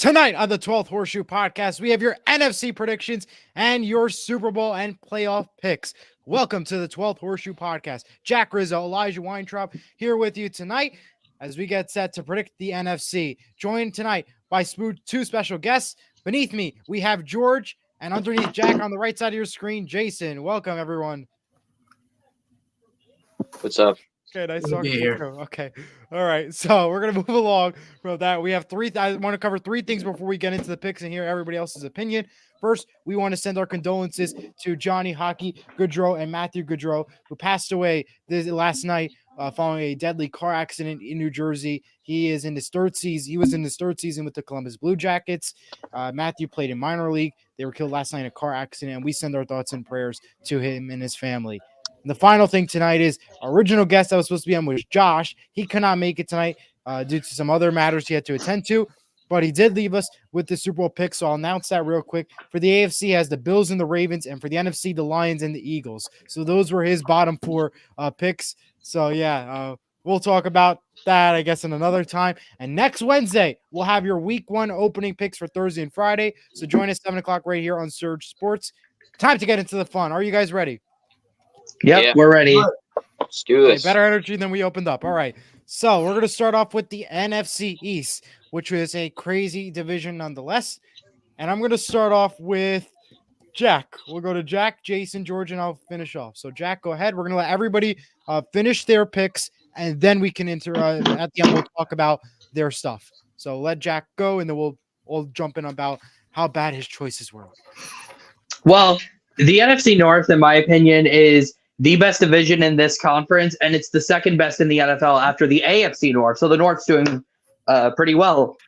Tonight on the 12th Horseshoe podcast, we have your NFC predictions and your Super Bowl and playoff picks. Welcome to the 12th Horseshoe podcast. Jack Rizzo, Elijah Weintraub here with you tonight as we get set to predict the NFC. Joined tonight by two special guests. Beneath me, we have George, and underneath Jack on the right side of your screen, Jason. Welcome, everyone. What's up? Okay, nice talking to you. Okay. All right. So we're going to move along from that. We have I want to cover three things before we get into the picks and hear everybody else's opinion. First, we want to send our condolences to Johnny Hockey Goodrow and Matthew Goodrow, who passed away last night following a deadly car accident in New Jersey. He was in his third season with the Columbus Blue Jackets. Matthew played in minor league. They were killed last night in a car accident, and we send our thoughts and prayers to him and his family. And the final thing tonight is our original guest that was supposed to be on was Josh. He could not make it tonight due to some other matters he had to attend to, but he did leave us with the Super Bowl pick. So I'll announce that real quick. For the AFC, has the Bills and the Ravens, and for the NFC, the Lions and the Eagles. So those were his bottom four picks. So yeah, we'll talk about that, I guess, in another time. And next Wednesday, we'll have your Week 1 opening picks for Thursday and Friday. So join us 7 o'clock right here on Surge Sports. Time to get into the fun. Are you guys ready? Yep, we're ready. Let's do this. Okay, better energy than we opened up. All right. So we're going to start off with the NFC East, which is a crazy division nonetheless. And I'm going to start off with Jack. We'll go to Jack, Jason, George, and I'll finish off. So Jack, go ahead. We're going to let everybody finish their picks, and then we can at the end we'll talk about their stuff. So let Jack go, and then we'll jump in about how bad his choices were. Well, the NFC North, in my opinion, is the best division in this conference, and it's the second best in the NFL after the AFC North. So the North's doing pretty well.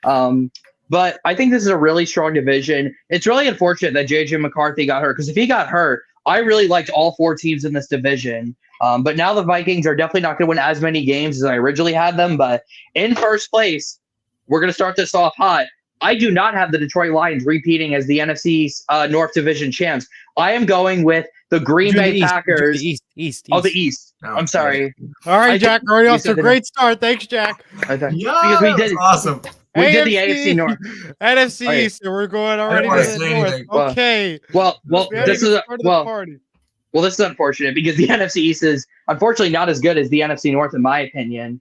But I think this is a really strong division. It's really unfortunate that J.J. McCarthy got hurt, because if he got hurt, I really liked all four teams in this division. But now the Vikings are definitely not going to win as many games as I originally had them. But in first place, we're going to start this off hot. I do not have the Detroit Lions repeating as the NFC's North Division champs. I am going with the Green Bay Packers. The East. Oh, the East. Oh, I'm sorry. All right, Jack. Already off to a great start. Thanks, Jack. Because we did awesome. We did the AFC North. NFC East, and we're going already to the North. Anything. Okay. Well, this is unfortunate because the NFC East is unfortunately not as good as the NFC North, in my opinion.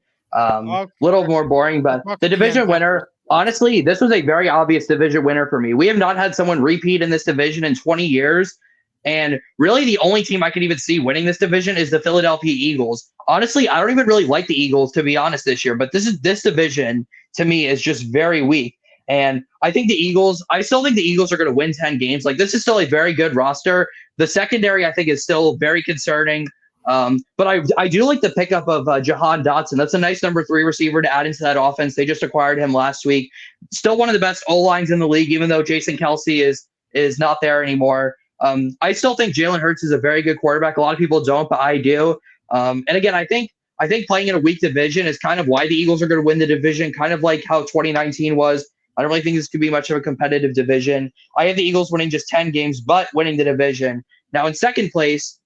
Little more boring, but the division winner. Honestly, this was a very obvious division winner for me. We have not had someone repeat in this division in 20 years. And really, the only team I could even see winning this division is the Philadelphia Eagles. Honestly, I don't even really like the Eagles, to be honest, this year. But this division, to me, is just very weak. And I still think the Eagles are going to win 10 games. Like, this is still a very good roster. The secondary, I think, is still very concerning. But I do like the pickup of Jahan Dotson. That's a nice number 3 receiver to add into that offense. They just acquired him last week. Still one of the best O-lines in the league, even though Jason Kelsey is not there anymore. I still think Jalen Hurts is a very good quarterback. A lot of people don't, but I do. And again, I think playing in a weak division is kind of why the Eagles are going to win the division, kind of like how 2019 was. I don't really think this could be much of a competitive division. I have the Eagles winning just 10 games, but winning the division. Now, in second place,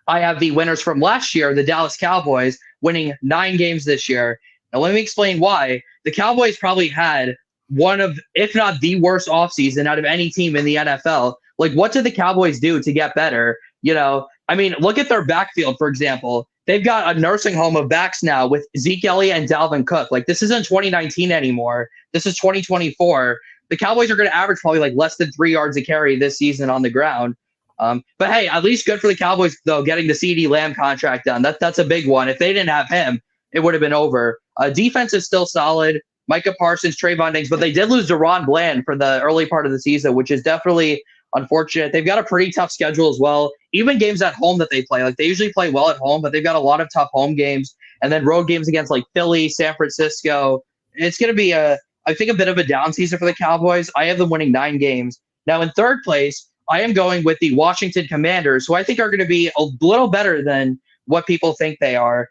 I have the winners from last year, the Dallas Cowboys, winning 9 games this year. Now, let me explain why. The Cowboys probably had one of, if not the worst offseason out of any team in the NFL. Like, what did the Cowboys do to get better? I mean, look at their backfield, for example. They've got a nursing home of backs now with Zeke Elliott and Dalvin Cook. Like, this isn't 2019 anymore. This is 2024. The Cowboys are going to average probably like less than 3 yards a carry this season on the ground. But hey, at least good for the Cowboys, though, getting the CeeDee Lamb contract done. That's a big one. If they didn't have him, it would have been over. Defense is still solid. Micah Parsons, Trayvon Diggs, but they did lose Deron Bland for the early part of the season, which is definitely unfortunate. They've got a pretty tough schedule as well. Even games at home that they play, like they usually play well at home, but they've got a lot of tough home games and then road games against like Philly, San Francisco. It's going to be I think a bit of a down season for the Cowboys. I have them winning 9 games. Now in third place, I am going with the Washington Commanders, who I think are going to be a little better than what people think they are.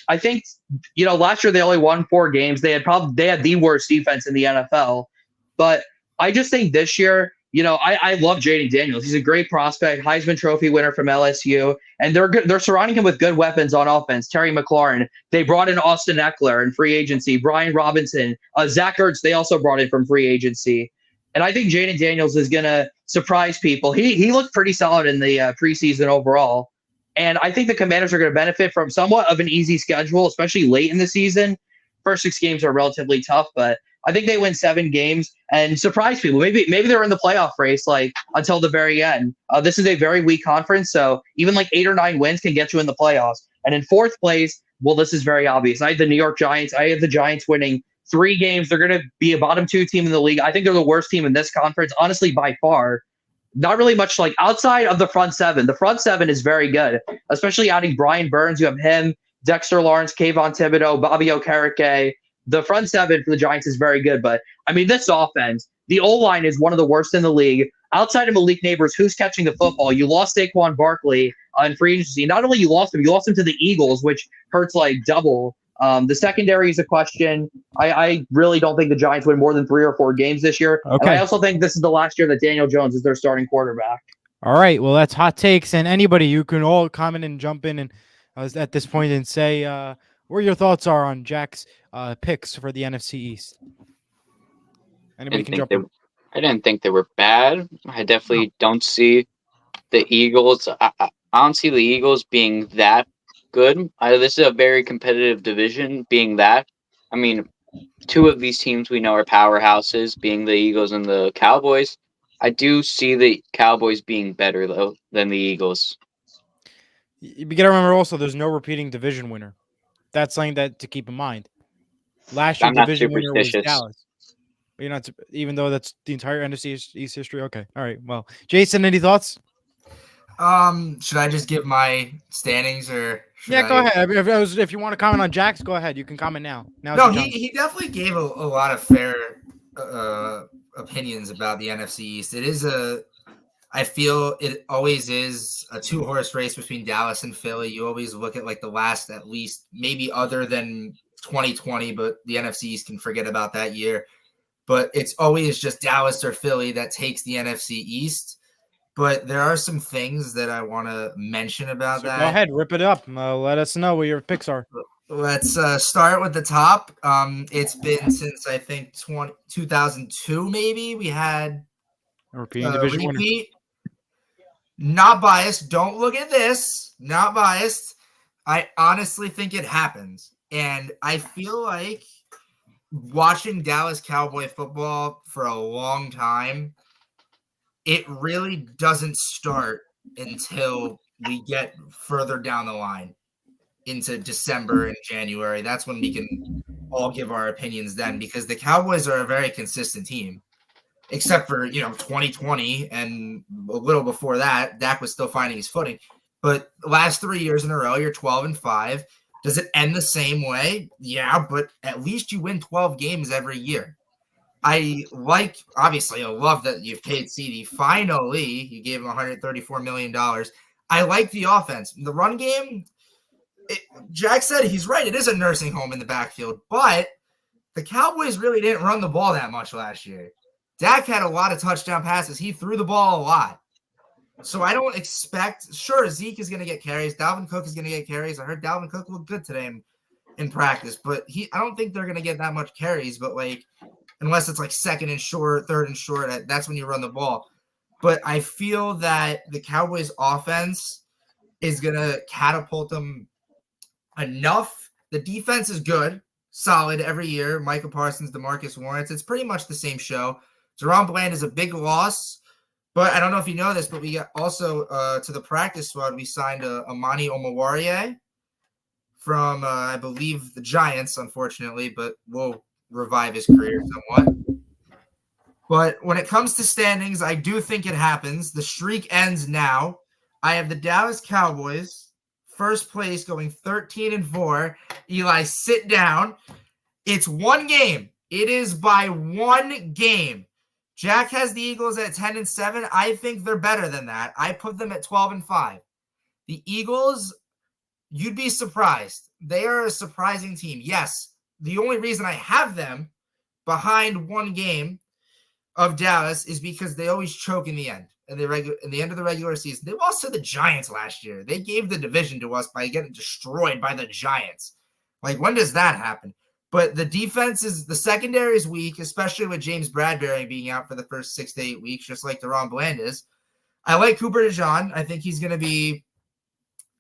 I think, last year they only won 4 games. They had the worst defense in the NFL. But I just think this year I love Jaden Daniels. He's a great prospect, Heisman Trophy winner from LSU, and they're good. They're surrounding him with good weapons on offense. Terry McLaurin. They brought in Austin Eckler in free agency. Brian Robinson, Zach Ertz. They also brought in from free agency, and I think Jaden Daniels is gonna surprise people. He looked pretty solid in the preseason overall, and I think the Commanders are going to benefit from somewhat of an easy schedule, especially late in the season. First 6 games are relatively tough, but I think they win 7 games and surprise people. Maybe they're in the playoff race until the very end. This is a very weak conference, so even 8 or 9 wins can get you in the playoffs. And in 4th place, well, this is very obvious. I have the New York Giants. I have the Giants winning 3 games. They're going to be a bottom 2 team in the league. I think they're the worst team in this conference, honestly, by far. Not really much outside of the front 7. The front 7 is very good, especially adding Brian Burns. You have him, Dexter Lawrence, Kayvon Thibodeau, Bobby Okereke. The front 7 for the Giants is very good, but this offense, the O-line is one of the worst in the league. Outside of Malik Neighbors, who's catching the football? You lost Saquon Barkley in free agency. Not only you lost him to the Eagles, which hurts double. The secondary is a question. I really don't think the Giants win more than 3 or 4 games this year. Okay. And I also think this is the last year that Daniel Jones is their starting quarterback. All right. Well, that's hot takes, and anybody, you can all comment and jump in and at this point and say where your thoughts are on Jack's picks for the NFC East. Anybody can jump in. I didn't think they were bad. I definitely don't see the Eagles. I don't see the Eagles being that good. This is a very competitive division, being that. 2 of these teams we know are powerhouses, being the Eagles and the Cowboys. I do see the Cowboys being better, though, than the Eagles. You got to remember also there's no repeating division winner. That's something to keep in mind. Last year, division winner was Dallas. But you're not, even though that's the entire NFC East history. Okay. All right. Well, Jason, any thoughts? Should I just give my standings or? Go ahead. If you want to comment on Jack's, go ahead. You can comment now. No, he definitely gave a lot of fair opinions about the NFC East. I feel it always is a 2-horse race between Dallas and Philly. You always look at the last, at least maybe other than 2020, but the NFC East can forget about that year. But it's always just Dallas or Philly that takes the NFC East. But there are some things that I want to mention about that. Go ahead, rip it up. Let us know what your picks are. Let's start with the top. It's been since I think 2002, maybe we had a repeat. Winner. Not biased. Don't look at this. Not biased. I honestly think it happens, and I feel like watching Dallas Cowboy football for a long time, it really doesn't start until we get further down the line into December and January. That's when we can all give our opinions then, because the Cowboys are a very consistent team, except for, 2020 and a little before that, Dak was still finding his footing. But last 3 years in a row, you're 12-5. Does it end the same way? Yeah, but at least you win 12 games every year. I love that you've paid CD. Finally, you gave him $134 million. I like the offense. The run game, Jack said he's right. It is a nursing home in the backfield, but the Cowboys really didn't run the ball that much last year. Dak had a lot of touchdown passes. He threw the ball a lot. So I don't expect – sure, Zeke is going to get carries. Dalvin Cook is going to get carries. I heard Dalvin Cook looked good today in practice, but I don't think they're going to get that much carries, but unless it's second and short, third and short, that's when you run the ball. But I feel that the Cowboys offense is going to catapult them enough. The defense is good, solid every year. Micah Parsons, DeMarcus Lawrence. It's pretty much the same show. Jerome Bland is a big loss, but I don't know if you know this, but we got also to the practice squad, we signed Amani Omowarie from, I believe, the Giants, unfortunately, but we'll revive his career somewhat. But when it comes to standings, I do think it happens. The streak ends now. I have the Dallas Cowboys, first place, going 13-4. Eli, sit down. It's one game. It is by one game. Jack has the Eagles at 10-7. I think they're better than that. I put them at 12-5. The Eagles, you'd be surprised. They are a surprising team. Yes, the only reason I have them behind one game of Dallas is because they always choke in the end. In the end of the regular season. They lost to the Giants last year. They gave the division to us by getting destroyed by the Giants. Like, when does that happen? But the secondary is weak, especially with James Bradbury being out for the first 6 to 8 weeks, just like DaRon Bland is. I like Cooper DeJean. I think he's going to be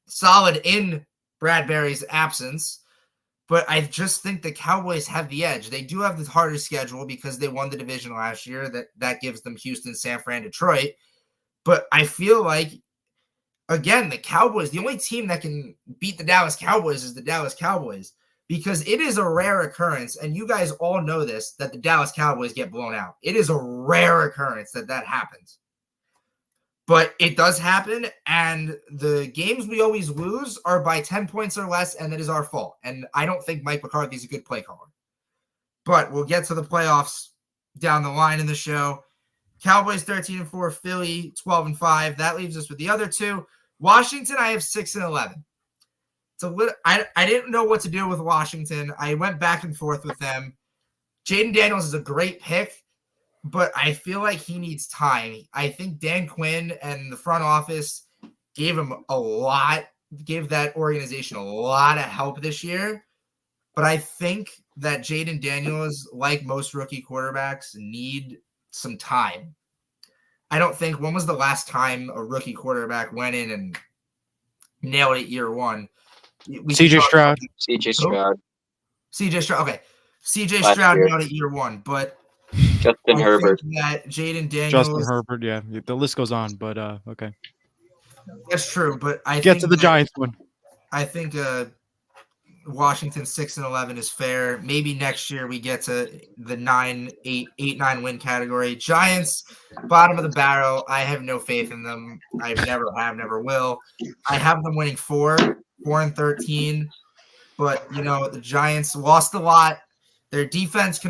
solid in Bradbury's absence. But I just think the Cowboys have the edge. They do have the harder schedule because they won the division last year. That gives them Houston, San Fran, Detroit. But I feel like, again, the Cowboys, the only team that can beat the Dallas Cowboys is the Dallas Cowboys, because it is a rare occurrence, and you guys all know this, that the Dallas Cowboys get blown out. It is a rare occurrence that happens. But it does happen, and the games we always lose are by 10 points or less, and it is our fault. And I don't think Mike McCarthy's a good play caller. But we'll get to the playoffs down the line in the show. Cowboys 13-4, Philly 12-5. That leaves us with the other two. Washington, I have 6-11. It's a little. I didn't know what to do with Washington. I went back and forth with them. Jaden Daniels is a great pick, but I feel like he needs time. I think Dan Quinn and the front office gave that organization a lot of help this year. But I think that Jaden Daniels, like most rookie quarterbacks, need some time. I don't think, when was the last time a rookie quarterback went in and nailed it year one? CJ Stroud. CJ Stroud. Okay. CJ Stroud nailed it year one, but Justin Herbert. That Jaden Daniels. Justin Herbert, yeah. The list goes on, but okay. That's true, but I get to the Giants one. I think Washington 6-11 is fair. Maybe next year we get to the 8-9 win category. Giants, bottom of the barrel. I have no faith in them. I never will. I have them winning 4-13. But the Giants lost a lot. Their defensive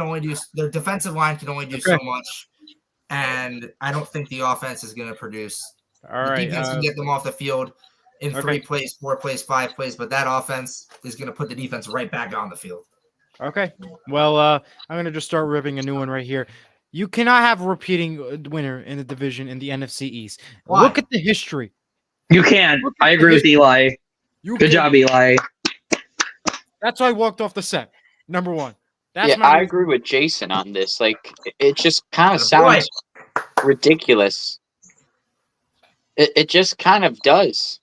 line can only do so much, and I don't think the offense is going to produce. All right, defense can get them off the field in 3 plays, 4 plays, 5 plays, but that offense is going to put the defense right back on the field. Okay. Well, I'm going to just start ripping a new one right here. You cannot have a repeating winner in the division in the NFC East. Why? Look at the history. You can. I agree with Eli. Good job, Eli. That's why I walked off the set. Number one. I agree with Jason on this. Like, it just kind of sounds ridiculous. It just kind of does,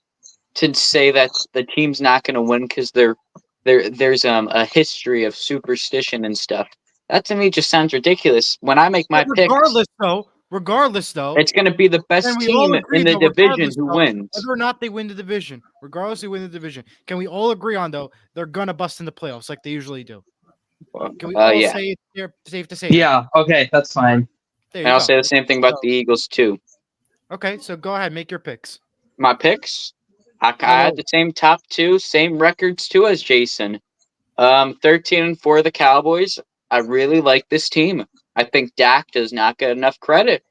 to say that the team's not going to win because there's a history of superstition and stuff. That to me just sounds ridiculous. When I make my picks, regardless though, it's going to be the best team in the division who wins. Whether or not they win the division, regardless they win the division, can we all agree on though they're gonna bust in the playoffs like they usually do? Can we all say they're safe to say? Yeah. Okay, that's fine. And I'll say the same thing about the Eagles too. Okay, so go ahead, make your picks. My picks, I had the same top two, same records too as Jason. 13-4 the Cowboys. I really like this team. I think Dak does not get enough credit.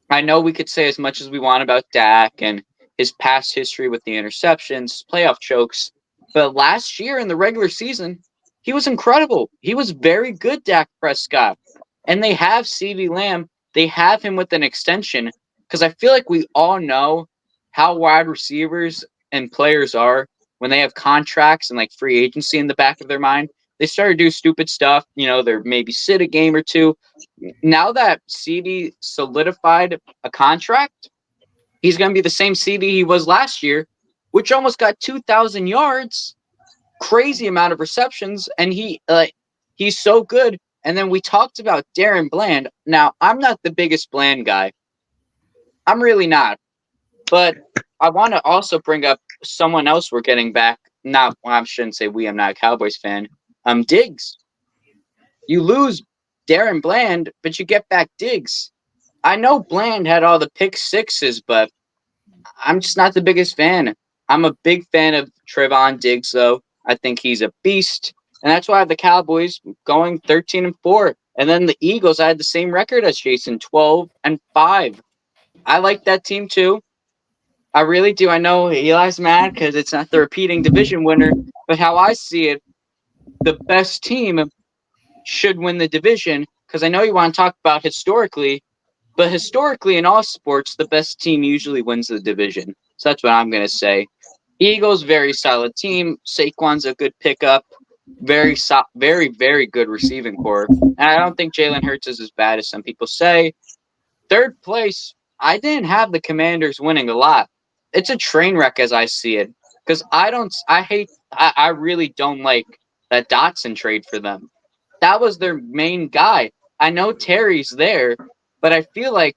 I know we could say as much as we want about Dak and his past history with the interceptions, playoff chokes, but last year in the regular season, he was incredible. He was very good, Dak Prescott. And they have CeeDee Lamb. They have him with an extension, because I feel like we all know how wide receivers and players are when they have contracts and like free agency in the back of their mind. They start to do stupid stuff. They're maybe sit a game or two. Now that CD solidified a contract, he's going to be the same CD he was last year, which almost got 2,000 yards, crazy amount of receptions, and he's so good. And then we talked about Darren Bland. Now, I'm not the biggest Bland guy. I'm really not. But I want to also bring up someone else we're getting back. I shouldn't say we. I'm not a Cowboys fan. Diggs. You lose Darren Bland, but you get back Diggs. I know Bland had all the pick sixes, but I'm just not the biggest fan. I'm a big fan of Trevon Diggs, though. I think he's a beast. And that's why I have the Cowboys going 13-4. And then the Eagles, I had the same record as Jason, 12-5. I like that team, too. I really do. I know Eli's mad because it's not the repeating division winner. But how I see it, the best team should win the division, because I know you want to talk about historically. But historically, in all sports, the best team usually wins the division. So that's what I'm going to say. Eagles, very solid team. Saquon's a good pickup. Very, very good receiving core. And I don't think Jalen Hurts is as bad as some people say. Third place, I didn't have the Commanders winning a lot. It's a train wreck as I see it. Because I really don't like that Dotson trade for them. That was their main guy. I know Terry's there, but I feel like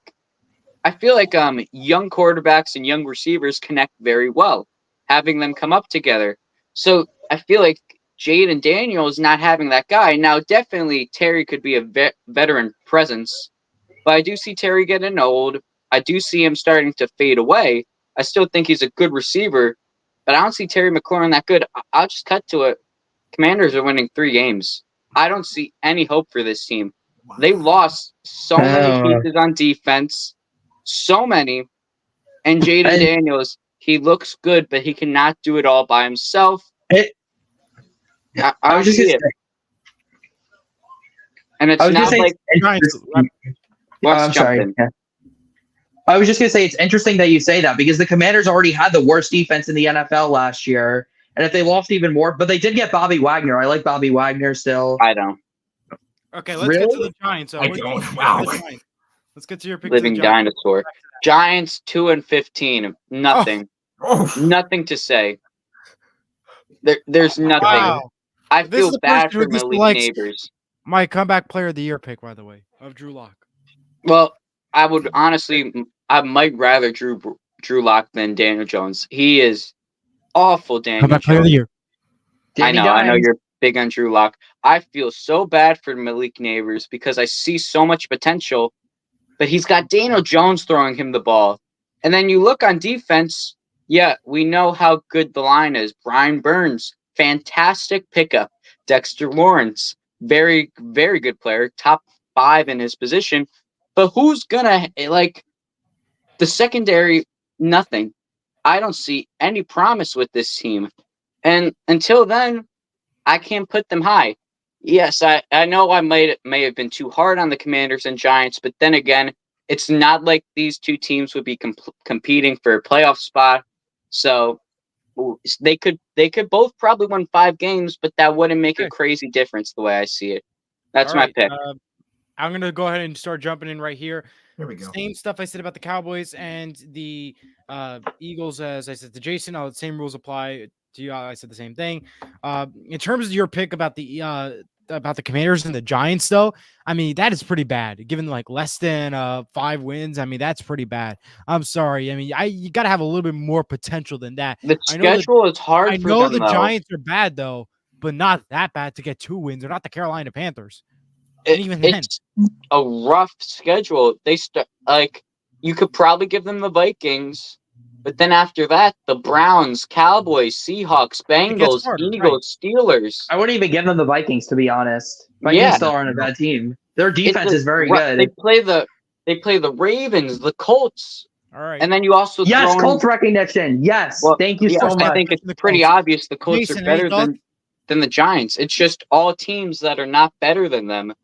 young quarterbacks and young receivers connect very well, having them come up together. So I feel like Jaden Daniels not having that guy. Now, definitely Terry could be a veteran presence, but I do see Terry getting old. I do see him starting to fade away. I still think he's a good receiver, but I don't see Terry McLaurin that good. I'll just cut to it. Commanders are winning 3 games. I don't see any hope for this team. They lost so many pieces on defense, so many. And Jaden Daniels, he looks good, but he cannot do it all by himself. I was just going to say. And it's not like... I'm sorry. Yeah. I was just going to say, it's interesting that you say that because the Commanders already had the worst defense in the NFL last year. And if they lost even more, but they did get Bobby Wagner. I like Bobby Wagner still. I don't. Okay, let's get to the Giants. I don't. Wow. Let's get to your pick. Living dinosaur. Giants 2-15. Nothing. Oh. Nothing to say. There's nothing. Wow. I feel bad for Malik Neighbors. My comeback player of the year pick, by the way, of Drew Lock. Well, I might rather Drew Lock than Daniel Jones. He is awful, Daniel Comeback player of the year. I know you're big on Drew Lock. I feel so bad for Malik Neighbors because I see so much potential, but he's got Daniel Jones throwing him the ball. And then you look on defense, yeah, we know how good the line is. Brian Burns, fantastic pickup. Dexter Lawrence, very, very good player, top 5 in his position. But who's gonna, the secondary, nothing. I don't see any promise with this team. And until then, I can't put them high. Yes, I know I may have been too hard on the Commanders and Giants, but then again, it's not like these two teams would be competing for a playoff spot. So they could both probably win 5 games, but that wouldn't make a crazy difference the way I see it. That's my pick. I'm going to go ahead and start jumping in right here. Here we go. Same stuff I said about the Cowboys and the Eagles as I said to Jason. The same rules apply to you. I said the same thing. In terms of your pick about the Commanders and the Giants, though, I mean, that is pretty bad. Given less than 5 wins, I mean, that's pretty bad. I'm sorry. I mean, you got to have a little bit more potential than that. The schedule is hard. I know the Giants are bad, though, but not that bad to get 2 wins. They're not the Carolina Panthers. It's a rough schedule. They you could probably give them the Vikings, but then after that, the Browns, Cowboys, Seahawks, Bengals, Eagles, Steelers. I wouldn't even give them the Vikings, to be honest. Vikings still aren't a bad team. Their defense is very good. They play the Ravens, the Colts. All right. And then you also Colts recognition. Yes. Thank you so much. I think it's pretty obvious the Colts are better than the Giants. It's just all teams that are not better than them.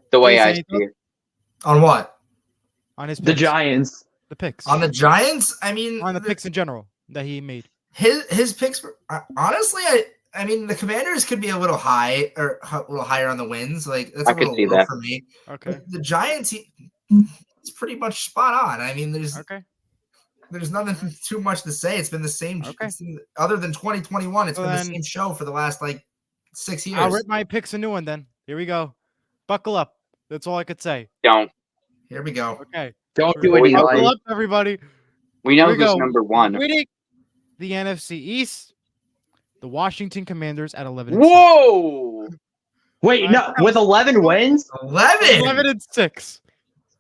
The way I see it. On what? On his picks. The Giants. The picks. On the Giants? I mean, on the picks in general that he made. His picks were honestly, I mean, the Commanders could be a little high or a little higher on the wins. That's a little low for me. Okay. But the Giants, it's pretty much spot on. I mean, there's nothing too much to say. It's been the same. Other than 2021, it's been the same show for the last 6 years. I'll rip my picks a new one then. Here we go. Buckle up. That's all I could say. Don't. Here we go. Okay. Don't do it. Buckle up, everybody. We know who's number 1. Winning the NFC East, the Washington Commanders at 11. Whoa! Wait, no, with 11 wins? 11-6.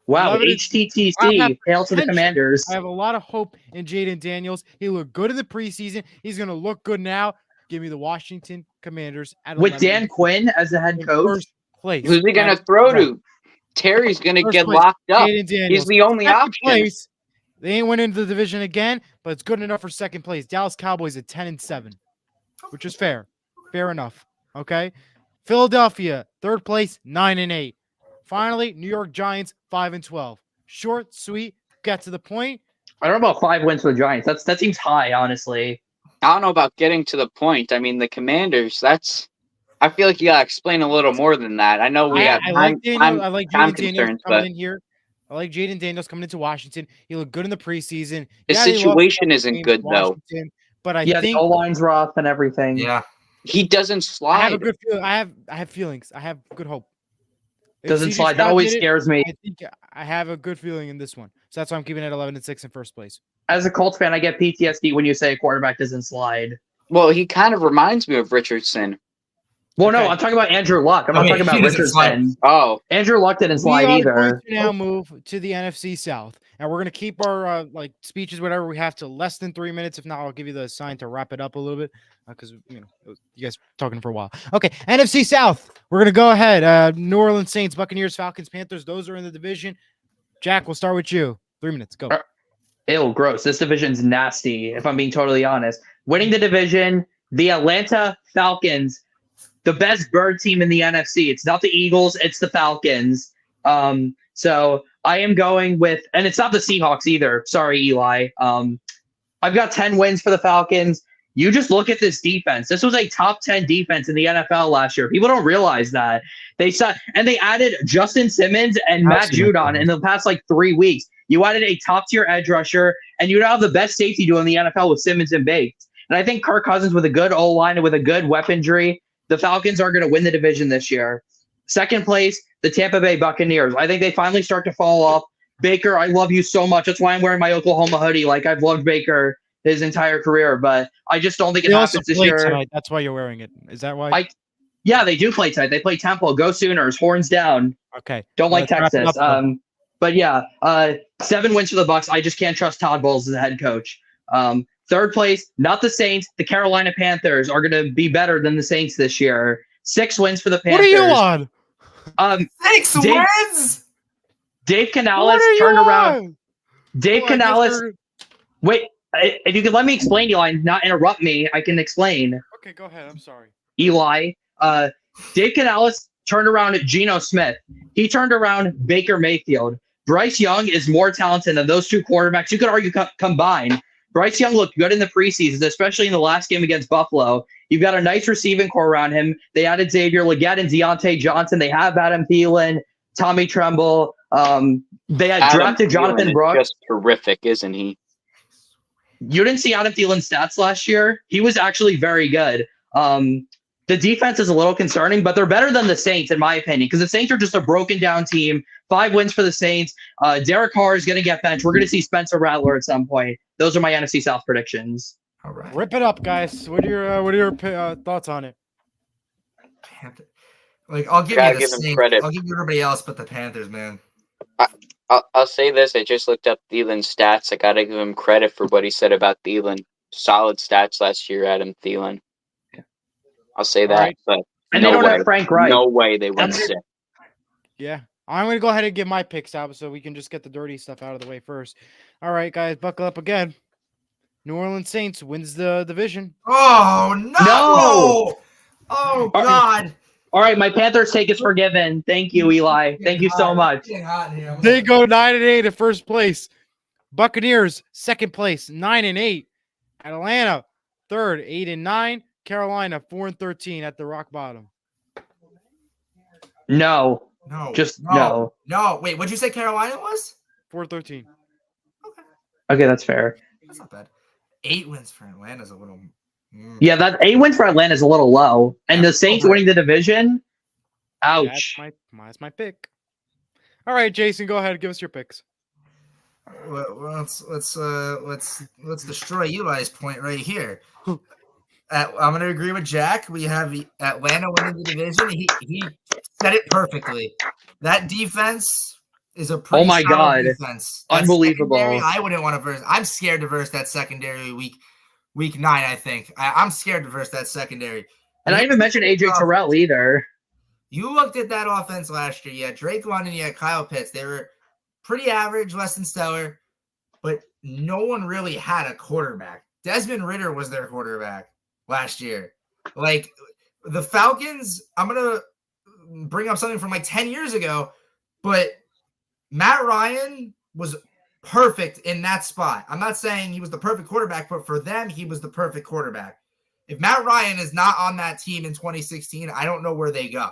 Wow, HTTC. Hail to the Commanders. I have a lot of hope in Jaden Daniels. He looked good in the preseason. He's going to look good now. Give me the Washington Commanders at 11. With Dan Quinn as the head coach? Place. Who's he going to throw to? Terry's going to get locked up. He's the only option. Place, they ain't winning the division again, but it's good enough for second place. Dallas Cowboys at 10-7, which is fair. Fair enough. Okay. Philadelphia, third place, 9-8. Finally, New York Giants, 5-12. Short, sweet, get to the point. I don't know about 5 wins for the Giants. That seems high, honestly. I don't know about getting to the point. I mean, the Commanders. I feel like you gotta explain a little more than that. I know we have I like Daniel. I like time Jaden Daniels concerns, coming but in here. I like Jaden Daniels coming into Washington. He looked good in the preseason. his Yeah, they lost situation isn't games good in though. Washington, but I Yeah, the think O-line's rough and everything. Yeah. He doesn't I have a slide. good feeling. I have feelings. I have good hope. If Doesn't CJ slide. That Stroud always did it, scares me. I think I have a good feeling in this one. So that's why I'm keeping it 11-6 in first place. As a Colts fan, I get PTSD when you say a quarterback doesn't slide. Well, he kind of reminds me of Richardson. Well, Okay. no, I'm talking about Andrew Luck. I'm not talking about he doesn't slide. Richardson. Oh, Andrew Luck didn't slide We are either. going to now move to the NFC South, and we're going to keep our speeches, whatever we have, to less than 3 minutes. If not, I'll give you the sign to wrap it up a little bit because you guys talking for a while. Okay, NFC South. We're going to go ahead. New Orleans Saints, Buccaneers, Falcons, Panthers. Those are in the division. Jack, we'll start with you. 3 minutes. Go. Ew, gross. This division's nasty, if I'm being totally honest. Winning the division, the Atlanta Falcons, the best bird team in the NFC. It's not the Eagles, it's the Falcons. So I am going with, and it's not the Seahawks either. Sorry, Eli. I've got 10 wins for the Falcons. You just look at this defense. This was a top 10 defense in the NFL last year. People don't realize that. They added Justin Simmons and Matt Judon in the past 3 weeks. You added a top-tier edge rusher, and you now have the best safety duo in the NFL with Simmons and Bates. And I think Kirk Cousins with a good O-line and with a good weaponry, the Falcons are going to win the division this year. Second place, the Tampa Bay Buccaneers. I think they finally start to fall off. Baker, I love you so much. That's why I'm wearing my Oklahoma hoodie. I've loved Baker his entire career, but I just don't think it happens this year. Tonight. That's why you're wearing it. Is that why? Yeah, they do play tonight. They play Temple. Go Sooners. Horns down. Okay. Don't like Texas. But yeah, 7 wins for the Bucs. I just can't trust Todd Bowles as the head coach. Third place, not the Saints. The Carolina Panthers are going to be better than the Saints this year. 6 wins for the Panthers. What are you on? 6 wins? Dave Canales turned around. Dave Canales. Wait, if you could let me explain, Eli, not interrupt me, I can explain. Okay, go ahead. I'm sorry. Eli, Dave Canales turned around Geno Smith. He turned around Baker Mayfield. Bryce Young is more talented than those 2 quarterbacks. You could argue combined. Bryce Young looked good in the preseason, especially in the last game against Buffalo. You've got a nice receiving core around him. They added Xavier Legette and Deontay Johnson. They have Adam Thielen, Tommy Tremble. They had drafted Jonathan Brooks. Just terrific, isn't he? You didn't see Adam Thielen's stats last year. He was actually very good. The defense is a little concerning, but they're better than the Saints, in my opinion, because the Saints are just a broken down team. 5 wins for the Saints. Derek Carr is going to get benched. We're going to see Spencer Rattler at some point. Those are my NFC South predictions. All right. Rip it up, guys. What are your thoughts on it? I'll give you the Saints. Credit. I'll give you everybody else but the Panthers, man. I'll say this. I just looked up Thielen's stats. I got to give him credit for what he said about Thielen. Solid stats last year, Adam Thielen. I'll say that. Right. But and no they don't way. have Frank Wright. No way they win 6. Yeah. I'm going to go ahead and give my picks out so we can just get the dirty stuff out of the way first. All right, guys, buckle up again. New Orleans Saints wins the division. Oh, no! Oh, God. All right, my Panthers take is forgiven. Thank you, Eli. Thank you so much. They go 9-8 at first place. Buccaneers, second place, 9-8. Atlanta, third, 8-9. Carolina, 4-13 at the rock bottom. No. Just no. No. Wait, what'd you say Carolina was? 4-13. Okay, that's fair. That's not bad. 8 wins for Atlanta's a little. Yeah, that 8 wins for Atlanta is a little low. And the Saints winning the division, ouch. That's my pick. All right, Jason, go ahead. Give us your picks. Well, let's destroy Eli's point right here. I'm going to agree with Jack. We have Atlanta winning the division. He said it perfectly. That defense is a pretty solid defense. That unbelievable. I wouldn't want to verse. I'm scared to verse that secondary week 9. I think I'm scared to verse that secondary. And I didn't even mention AJ Terrell either. You looked at that offense last year. You had Drake London, you had Kyle Pitts. They were pretty average, less than stellar, but no one really had a quarterback. Desmond Ridder was their quarterback last year. The Falcons, I'm going to bring up something from 10 years ago, but Matt Ryan was perfect in that spot. I'm not saying he was the perfect quarterback, but for them, he was the perfect quarterback. If Matt Ryan is not on that team in 2016, I don't know where they go.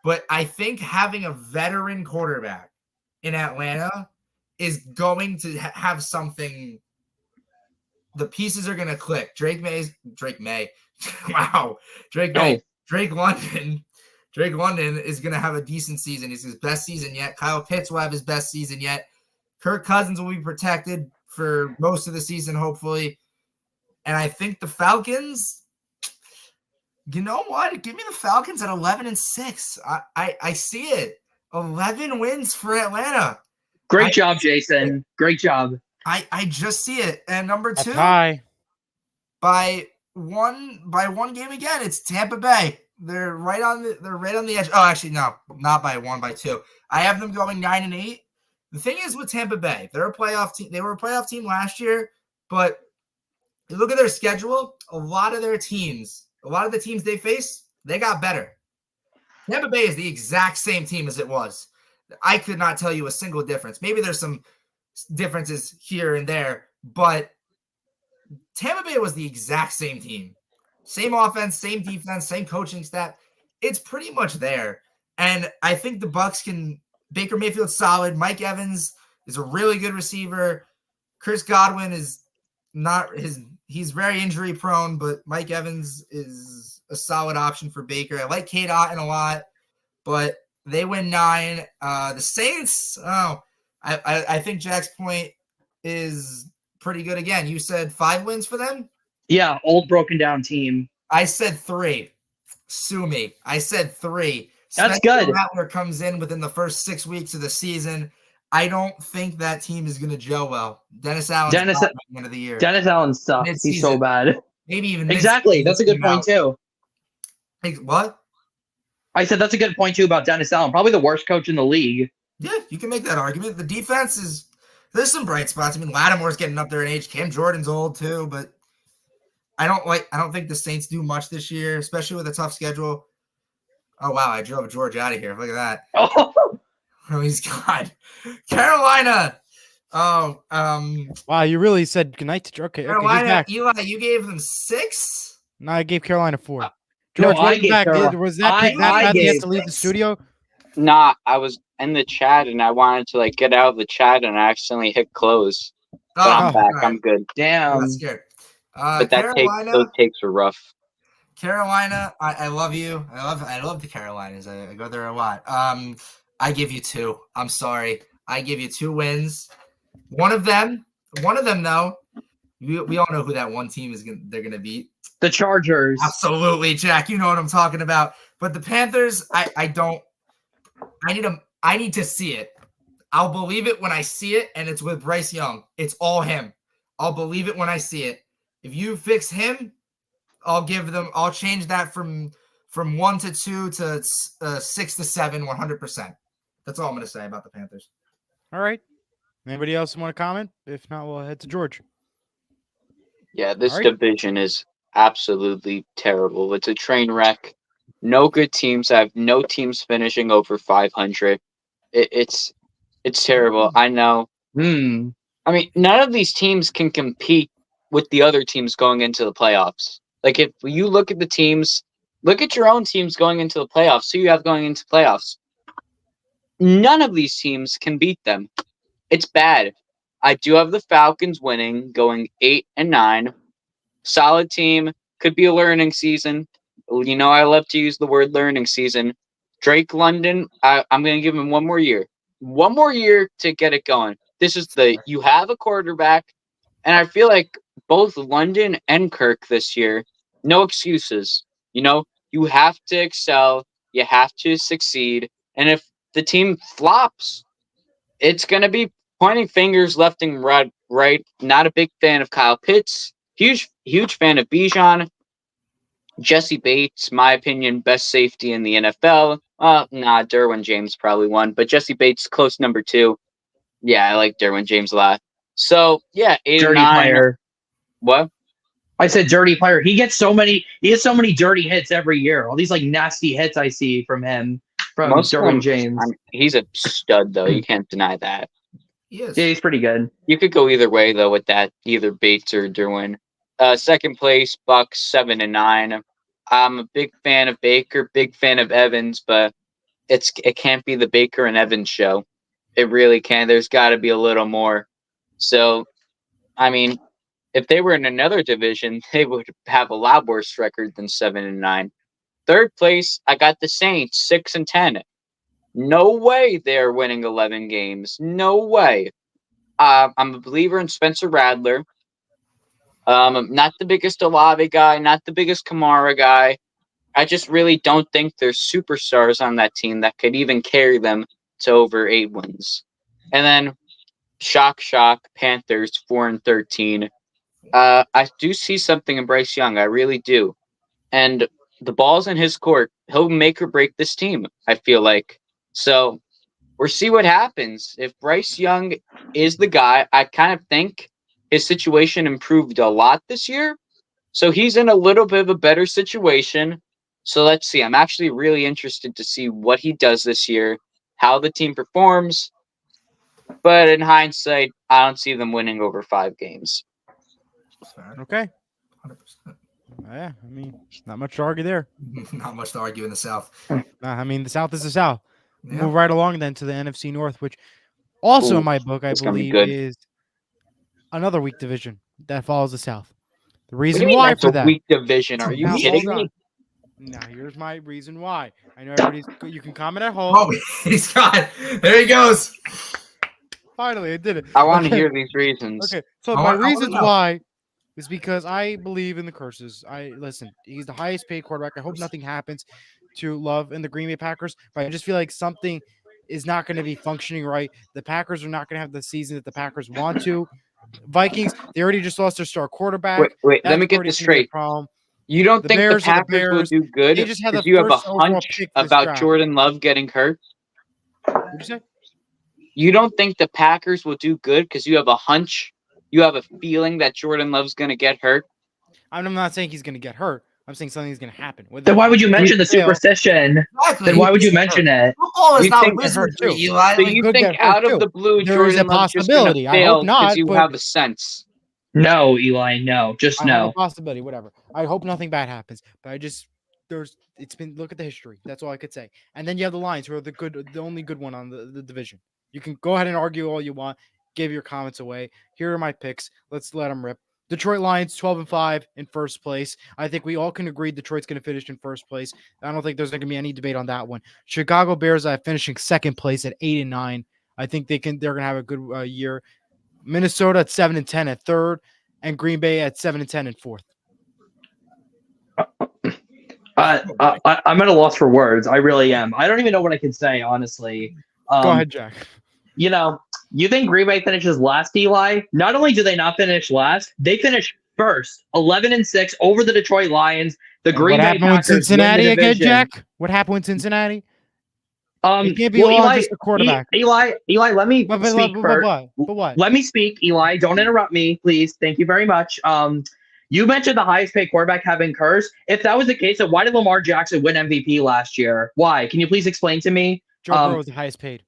But I think having a veteran quarterback in Atlanta is going to have something. The pieces are going to click. Drake May. Wow. Drake London is going to have a decent season. It's his best season yet. Kyle Pitts will have his best season yet. Kirk Cousins will be protected for most of the season, hopefully. And I think the Falcons, you know what? Give me the Falcons at 11-6. I see it. 11 wins for Atlanta. Great job, Jason. Great job. I just see it. And number 2, by one game again, it's Tampa Bay. They're right on the edge. Oh, actually, no, not by 1, by 2. I have them going 9-8. The thing is with Tampa Bay, they're a playoff team. They were a playoff team last year, but you look at their schedule, a lot of the teams they face, they got better. Tampa Bay is the exact same team as it was. I could not tell you a single difference. Maybe there's some differences here and there, but Tampa Bay was the exact same team. Same offense, same defense, same coaching staff. It's pretty much there. And I think the Bucs can – Baker Mayfield's solid. Mike Evans is a really good receiver. Chris Godwin is not – he's very injury prone, but Mike Evans is a solid option for Baker. I like Kate Otten a lot, but they win 9. The Saints, I think Jack's point is pretty good. Again, you said 5 wins for them? Yeah, old broken down team. I said 3. Sue me. I said 3. That's good. Rattler comes in within the first 6 weeks of the season. I don't think that team is going to gel well. Dennis Allen's at the end of the year. Dennis Allen sucks. He's so bad. Maybe even exactly. That's a good point too. What? I said that's a good point too about Dennis Allen. Probably the worst coach in the league. Yeah, you can make that argument. The defense is there's some bright spots. I mean, Lattimore's getting up there in age. Cam Jordan's old too, but I don't think the Saints do much this year, especially with a tough schedule. Oh wow, I drove George out of here. Look at that. Oh, he's gone. Carolina. Oh, wow, you really said goodnight to George. Okay, Carolina. Eli, you gave them 6? No, I gave Carolina 4. George, no, I gave back. Was that bad you had to leave the studio? Nah, I was in the chat and I wanted to get out of the chat and I accidentally hit close. But I'm back. Right. I'm good. Damn. That's good. But those takes are rough. Carolina, I love you. I love the Carolinas. I go there a lot. I give you 2. I'm sorry. I give you 2 wins. One of them though, we all know who that one team they're gonna beat. The Chargers. Absolutely, Jack. You know what I'm talking about. But the Panthers, I need to see it. I'll believe it when I see it, and it's with Bryce Young. It's all him. I'll believe it when I see it. If you fix him, I'll change that from 1 to 2 to 6 to 7, 100%. That's all I'm going to say about the Panthers. All right. Anybody else want to comment? If not, we'll head to George. Yeah, this division is absolutely terrible. It's a train wreck. No good teams. I have no teams finishing over 500. It's terrible. I know. I mean, none of these teams can compete with the other teams going into the playoffs. Like, if you look at the teams, look at your own teams going into the playoffs. Who you have going into playoffs? None of these teams can beat them. It's bad. I do have the Falcons winning, going 8-9. Solid team. Could be a learning season. You know, I love to use the word learning season. Drake London, I'm going to give him one more year. One more year to get it going. This is you have a quarterback, and I feel like both London and Kirk this year, no excuses. You know, you have to excel. You have to succeed. And if the team flops, it's going to be pointing fingers left and right. Not a big fan of Kyle Pitts. Huge fan of Bijan. Jesse Bates, my opinion, best safety in the NFL. Derwin James probably won, but Jesse Bates, close number 2. Yeah, I like Derwin James a lot. So, yeah, 8 dirty 9. Player. What? I said dirty player. He gets so many dirty hits every year. All these nasty hits I see from him. from Most of Derwin them, James. he's a stud, though. You can't deny that. Yeah, he's pretty good. You could go either way, though, with that. Either Bates or Derwin. Second place, Bucks 7-9. I'm a big fan of Baker, big fan of Evans, but it can't be the Baker and Evans show. It really can't. There's got to be a little more. So, I mean, if they were in another division, they would have a lot worse record than 7-9. Third place, I got the Saints 6-10. No way they're winning 11 games. No way. I'm a believer in Spencer Rattler. I'm not the biggest Olave guy, not the biggest Kamara guy. I just really don't think there's superstars on that team that could even carry them to over 8 wins. And then, shock, Panthers 4-13. I do see something in Bryce Young. I really do. And the ball's in his court. He'll make or break this team, I feel like. So we'll see what happens. If Bryce Young is the guy, I kind of think his situation improved a lot this year. So he's in a little bit of a better situation. So let's see. I'm actually really interested to see what he does this year, how the team performs. But in hindsight, I don't see them winning over 5 games. Okay. 100%. Yeah, I mean, not much to argue there. Not much to argue in the South. I mean, the South is the South. Yeah. Move right along then to the NFC North, which also in my book, I believe, is another weak division that follows the South. The reason why for that weak division? Are you kidding me? Now, here's my reason why. I know you can comment at home. Oh, he's got. There he goes. Finally, I did it. I want to hear these reasons. Okay, so my reasons why is because I believe in the curses. Listen, he's the highest paid quarterback. I hope nothing happens to Love and the Green Bay Packers, but I just feel like something is not going to be functioning right. The Packers are not going to have the season that the Packers want to. Vikings, they already just lost their star quarterback. Wait, let me get this straight. You don't think the Packers will do good because you have a hunch about Jordan Love getting hurt? What did you say? You don't think the Packers will do good because you have a hunch? You have a feeling that Jordan Love's going to get hurt? I'm not saying he's going to get hurt. I'm saying something's going to happen. Then why would you mention the superstition? Exactly. Then why would you mention it? Football is not wizardry, Eli. So you think out of the blue, Jordan Love's just going to fail because you have a sense? No, Eli, no. Just no. Possibility, whatever. I hope nothing bad happens. But look at the history. That's all I could say. And then you have the Lions, who are the only good one on the division. You can go ahead and argue all you want. Give your comments away. Here are my picks. Let's let them rip. Detroit Lions 12-5 in first place. I think we all can agree Detroit's going to finish in first place. I don't think there's going to be any debate on that one. Chicago Bears finishing second place at 8-9. I think they're going to have a good year. Minnesota at 7-10 at third, and Green Bay at 7-10 in fourth. I'm at a loss for words. I really am. I don't even know what I can say, honestly. Go ahead, Jack. You think Green Bay finishes last, Eli? Not only do they not finish last, they finish first, 11-6 over the Detroit Lions. The Green Bay Packers. What happened with Cincinnati again, Jack? What happened with Cincinnati? It can't be just a quarterback. Eli, let me speak first. But what? Let me speak, Eli. Don't interrupt me, please. Thank you very much. You mentioned the highest paid quarterback having cursed. If that was the case, then why did Lamar Jackson win MVP last year? Why? Can you please explain to me? Joe Burrow was the highest paid.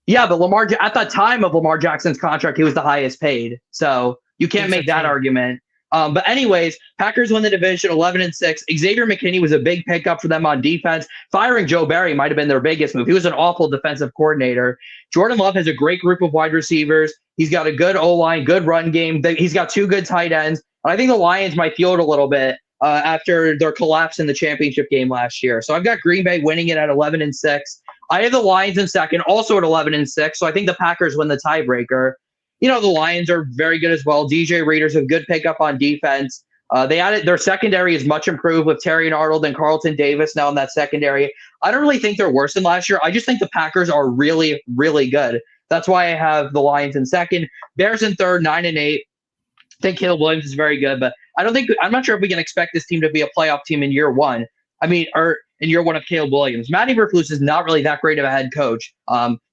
Yeah, but at the time of Lamar Jackson's contract, he was the highest paid. So you can't make that argument. But anyways, Packers win the division 11-6. Xavier McKinney was a big pickup for them on defense. Firing Joe Barry might have been their biggest move. He was an awful defensive coordinator. Jordan Love has a great group of wide receivers. He's got a good O-line, good run game. He's got 2 good tight ends. And I think the Lions might feel it a little bit after their collapse in the championship game last year. So I've got Green Bay winning it at 11-6. I have the Lions in second, also at 11-6. So I think the Packers win the tiebreaker. The Lions are very good as well. DJ Reader's a good pickup on defense. They added their secondary is much improved with Terry Arnold and Carlton Davis now in that secondary. I don't really think they're worse than last year. I just think the Packers are really, really good. That's why I have the Lions in second. Bears in third, 9-8. I think Caleb Williams is very good, but I'm not sure if we can expect this team to be a playoff team in year one. Or in year one of Caleb Williams. Matty Eberflus is not really that great of a head coach.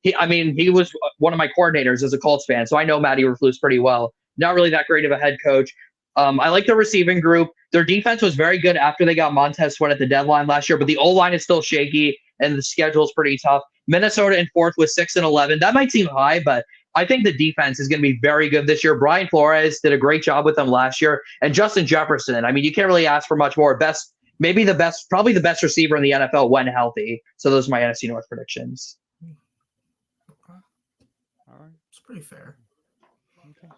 He was one of my coordinators as a Colts fan, so I know Matty Eberflus pretty well. Not really that great of a head coach. I like the receiving group. Their defense was very good after they got Montez Sweat at the deadline last year, but the O-line is still shaky. and the schedule's pretty tough. Minnesota in 4th with 6-11. That might seem high, but I think the defense is going to be very good this year. Brian Flores did a great job with them last year, and Justin Jefferson. I mean, you can't really ask for much more. Probably the best receiver in the NFL when healthy. So those are my NFC North predictions. All right, it's pretty fair. Okay.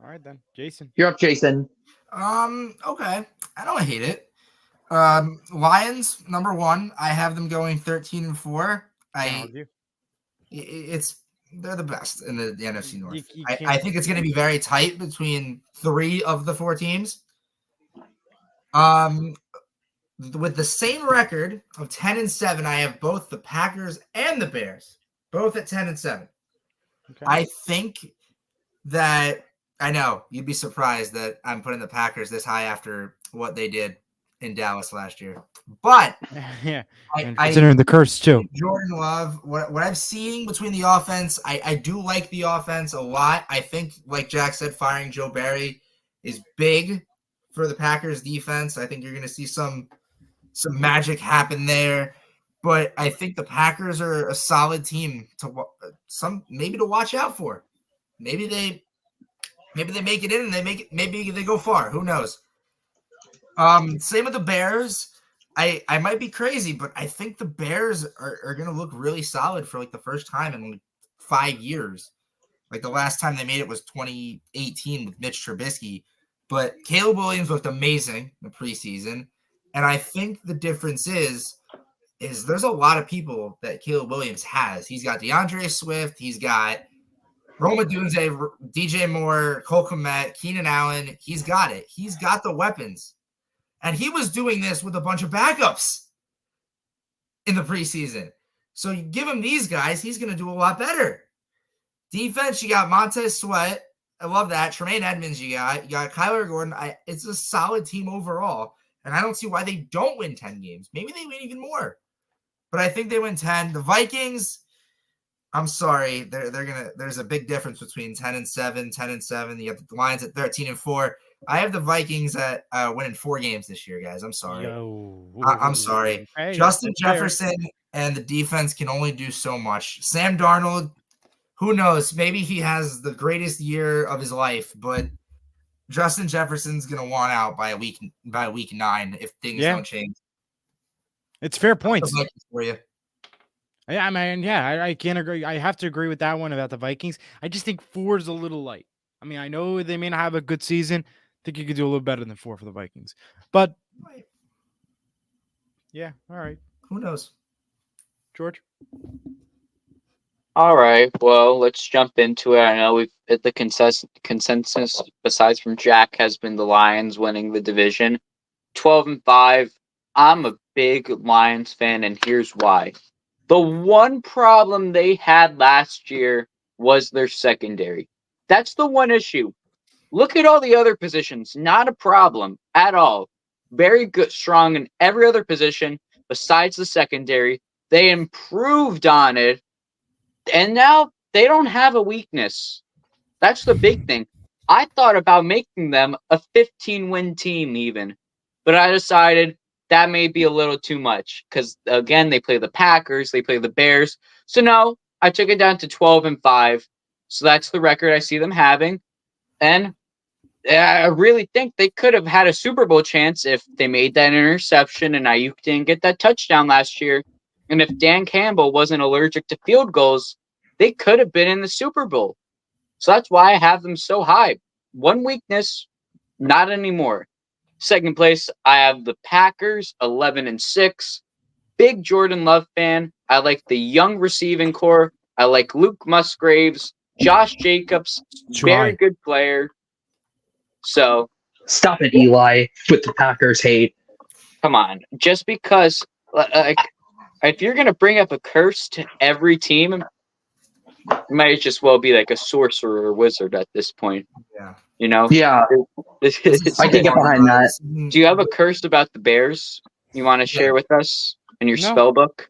All right then, Jason. You're up, Jason. Okay, I don't hate it. Lions number 1. I have them going 13-4. They're the best in the NFC North. I think it's going to be very tight between 3 of the 4 teams. With the same record of 10-7, I have both the Packers and the Bears, both at 10-7. Okay. I think that I know you'd be surprised that I'm putting the Packers this high after what they did in Dallas last year, but yeah, considering the curse too. Jordan Love, what I'm seeing between the offense, I do like the offense a lot. I think, like Jack said, firing Joe Barry is big for the Packers defense. I think you're going to see some magic happen there, but I think the Packers are a solid team to watch out for. Maybe they make it in and maybe they go far. Who knows? Same with the Bears. I might be crazy, but I think the Bears are going to look really solid for like the first time in like 5 years. Like the last time they made it was 2018 with Mitch Trubisky, but Caleb Williams looked amazing in the preseason. And I think the difference is there's a lot of people that Caleb Williams has. He's got DeAndre Swift. He's got Rome Odunze, DJ Moore, Cole Kmet, Keenan Allen. He's got it. He's got the weapons. And he was doing this with a bunch of backups in the preseason. So you give him these guys, he's going to do a lot better. Defense, you got Montez Sweat. I love that. Tremaine Edmonds, you got Kyler Gordon. It's a solid team overall. And I don't see why they don't win 10 games. Maybe they win even more. But I think they win 10. The Vikings, I'm sorry. There's a big difference between 10-7, 10-7. You have the Lions at 13-4. I have the Vikings at winning 4 games this year, guys. I'm sorry. I'm sorry. Hey, Justin Jefferson and the defense can only do so much. Sam Darnold, who knows? Maybe he has the greatest year of his life, but Justin Jefferson's gonna want out by week 9 if things don't change. It's fair points for you. Yeah, man. Yeah, I can't agree. I have to agree with that one about the Vikings. I just think 4 is a little light. I mean, I know they may not have a good season. I think you could do a little better than 4 for the Vikings. But yeah, all right. Who knows? George? All right. Well, let's jump into it. I know we've hit the consensus besides from Jack has been the Lions winning the division. 12-5. I'm a big Lions fan, and here's why. The one problem they had last year was their secondary. That's the one issue. Look at all the other positions. Not a problem at all. Very good, strong in every other position besides the secondary. They improved on it, and now they don't have a weakness. That's the big thing. I thought about making them a 15-win team even, but I decided that may be a little too much because, again, they play the Packers, they play the Bears. So, no, I took it down to 12-5. So that's the record I see them having. And I really think they could have had a Super Bowl chance if they made that interception and Ayuk didn't get that touchdown last year. And if Dan Campbell wasn't allergic to field goals, they could have been in the Super Bowl. So that's why I have them so high. One weakness, not anymore. Second place, I have the Packers, 11-6. Big Jordan Love fan. I like the young receiving core. I like Luke Musgraves, Josh Jacobs, very good player. So stop it, Eli, with the Packers hate. Come on, just because if you're gonna bring up a curse to every team, it might just well be like a sorcerer or wizard at this point. Yeah. You know? Yeah. I can get behind that. Do you have a curse about the Bears you want to share with us in your spell book?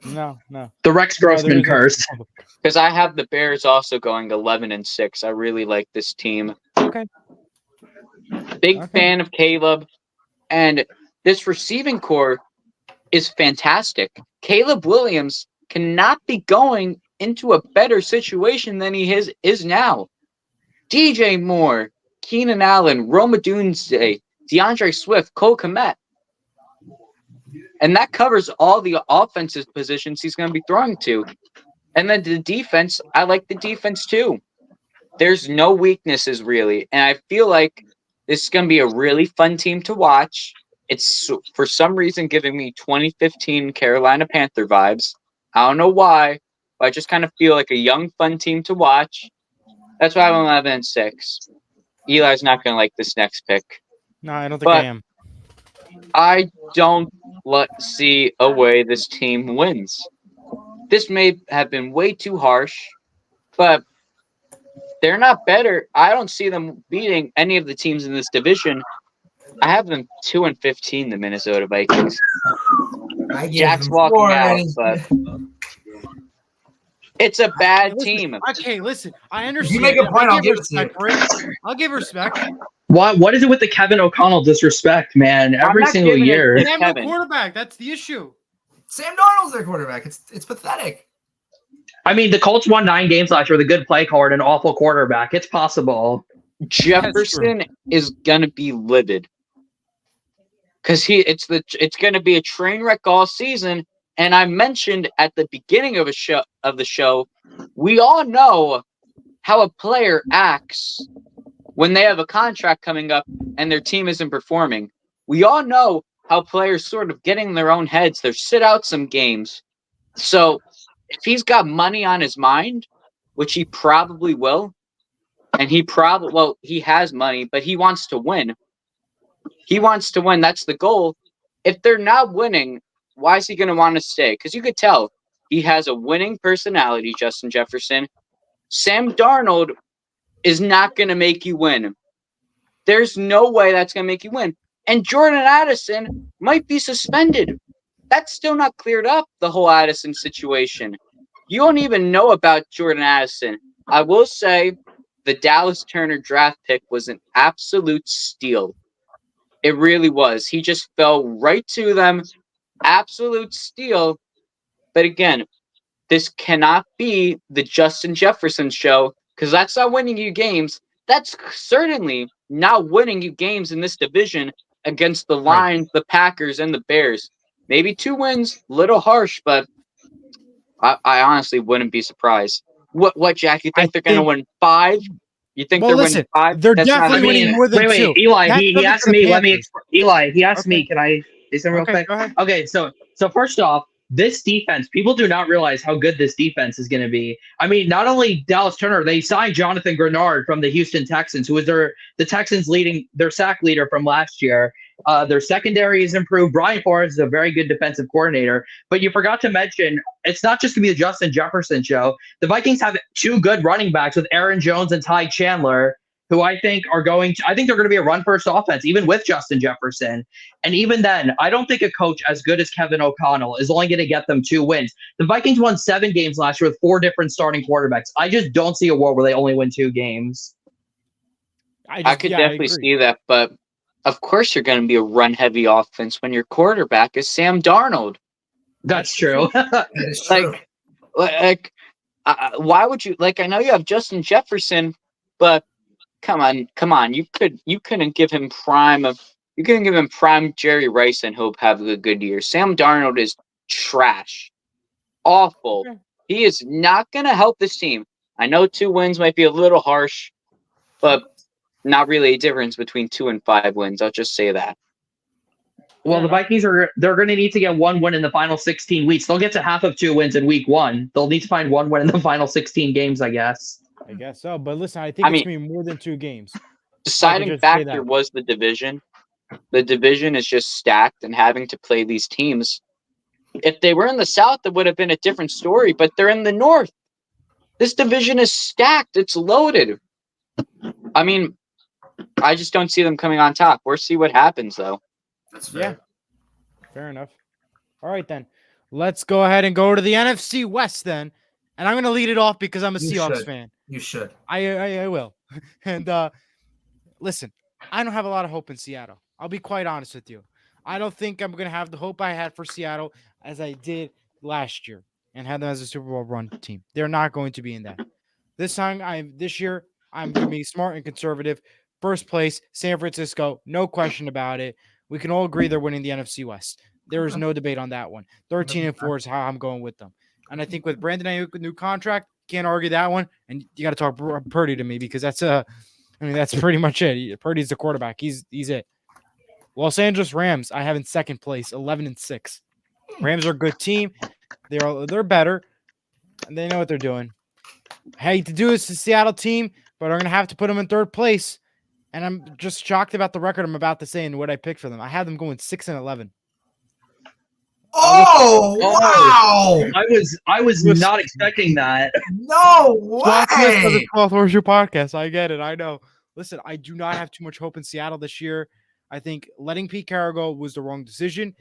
No. The Rex Grossman curse. Because I have the Bears also going 11-6. I really like this team. Okay. Big fan of Caleb. And this receiving core, is fantastic. Caleb Williams cannot be going into a better situation than he is now. DJ Moore, Keenan Allen, Rome Odunze, DeAndre Swift, Cole Kmet. And that covers all the offensive positions he's going to be throwing to. And then the defense, I like the defense too. There's no weaknesses really. And I feel like this is going to be a really fun team to watch. It's for some reason giving me 2015 Carolina Panther vibes. I don't know why, but I just kind of feel like a young, fun team to watch. That's why I'm 11-6. Eli's not going to like this next pick. No, I don't think I am. I don't see a way this team wins. This may have been way too harsh, but they're not better. I don't see them beating any of the teams in this division. I have them 2-15, the Minnesota Vikings. Jack's walking out, but it's a bad team. Okay, listen, I understand. You make a point, I'll give respect. I'll give respect. What is it with the Kevin O'Connell disrespect, man? Every single year. They have no quarterback. That's the issue. Sam Darnold's their quarterback. It's pathetic. I mean, the Colts won 9 games last year with a good play card and an awful quarterback. It's possible. Jefferson is gonna be livid because it's gonna be a train wreck all season. And I mentioned at the beginning of the show, we all know how a player acts when they have a contract coming up and their team isn't performing. We all know how players sort of get in their own heads. They sit out some games. So if he's got money on his mind, which he probably will, and he has money, but he wants to win. He wants to win. That's the goal. If they're not winning, why is he going to want to stay? Because you could tell he has a winning personality, Justin Jefferson. Sam Darnold is not going to make you win. There's no way that's going to make you win. And Jordan Addison might be suspended. That's still not cleared up, the whole Addison situation. You don't even know about Jordan Addison. I will say the Dallas Turner draft pick was an absolute steal. It really was. He just fell right to them. Absolute steal. But again, this cannot be the Justin Jefferson show because that's not winning you games. That's certainly not winning you games in this division against the Lions, the Packers, and the Bears. Maybe 2 wins, little harsh, but I honestly wouldn't be surprised. What, Jack? You think they're going to win 5? You think they're winning 5? They're definitely winning more than 2. Eli, he asked me. Eli, he asked me. Can I say something real quick? Go ahead. Okay, so first off, this defense, people do not realize how good this defense is going to be. I mean, not only Dallas Turner, they signed Jonathan Grenard from the Houston Texans, who was the Texans' their sack leader from last year. Their secondary is improved. Brian Flores is a very good defensive coordinator. But you forgot to mention, it's not just going to be the Justin Jefferson show. The Vikings have 2 good running backs with Aaron Jones and Ty Chandler, who I think they're going to be a run-first offense, even with Justin Jefferson. And even then, I don't think a coach as good as Kevin O'Connell is only going to get them 2 wins. The Vikings won 7 games last year with 4 different starting quarterbacks. I just don't see a world where they only win 2 games. I could definitely see that, but of course you're going to be a run-heavy offense when your quarterback is Sam Darnold. That's true. Why would you I know you have Justin Jefferson, but come on. You couldn't give him prime Jerry Rice and hope have a good year. Sam Darnold is trash. Awful. Okay. He is not going to help this team. I know 2 wins might be a little harsh, but not really a difference between 2 and 5 wins. I'll just say that. Well, the Vikings they're going to need to get 1 win in the final 16 weeks. They'll get to half of 2 wins in week 1. They'll need to find 1 win in the final 16 games, I guess. I guess so. But listen, I think it's going to be more than 2 games. Deciding factor was the division. The division is just stacked and having to play these teams. If they were in the South, it would have been a different story, but they're in the North. This division is stacked. It's loaded. I mean, I just don't see them coming on top. We'll see what happens, though. That's fair. Yeah. Fair enough. All right, then. Let's go ahead and go to the NFC West, then. And I'm going to lead it off because I'm a Seahawks fan. You should. I will. And listen, I don't have a lot of hope in Seattle. I'll be quite honest with you. I don't think I'm gonna have the hope I had for Seattle as I did last year and had them as a Super Bowl run team. They're not going to be in that. This year I'm gonna be smart and conservative. First place, San Francisco, no question about it. We can all agree they're winning the NFC West. There is no debate on that one. 13-4 is how I'm going with them. And I think with Brandon Ayuk, new contract, can't argue that one. And you got to talk Purdy to me because that's pretty much it. Purdy's the quarterback. He's it. Los Angeles Rams, I have in second place, 11-6. Rams are a good team. They're better. And they know what they're doing. I hate to do this to Seattle team, but I'm gonna have to put them in third place. And I'm just shocked about the record I'm about to say and what I picked for them. I have them going 6-11. Oh wow! I was not expecting that. No way! The 12th Horseshoe podcast. I get it. I know. Listen, I do not have too much hope in Seattle this year. I think letting Pete Carroll go was the wrong decision.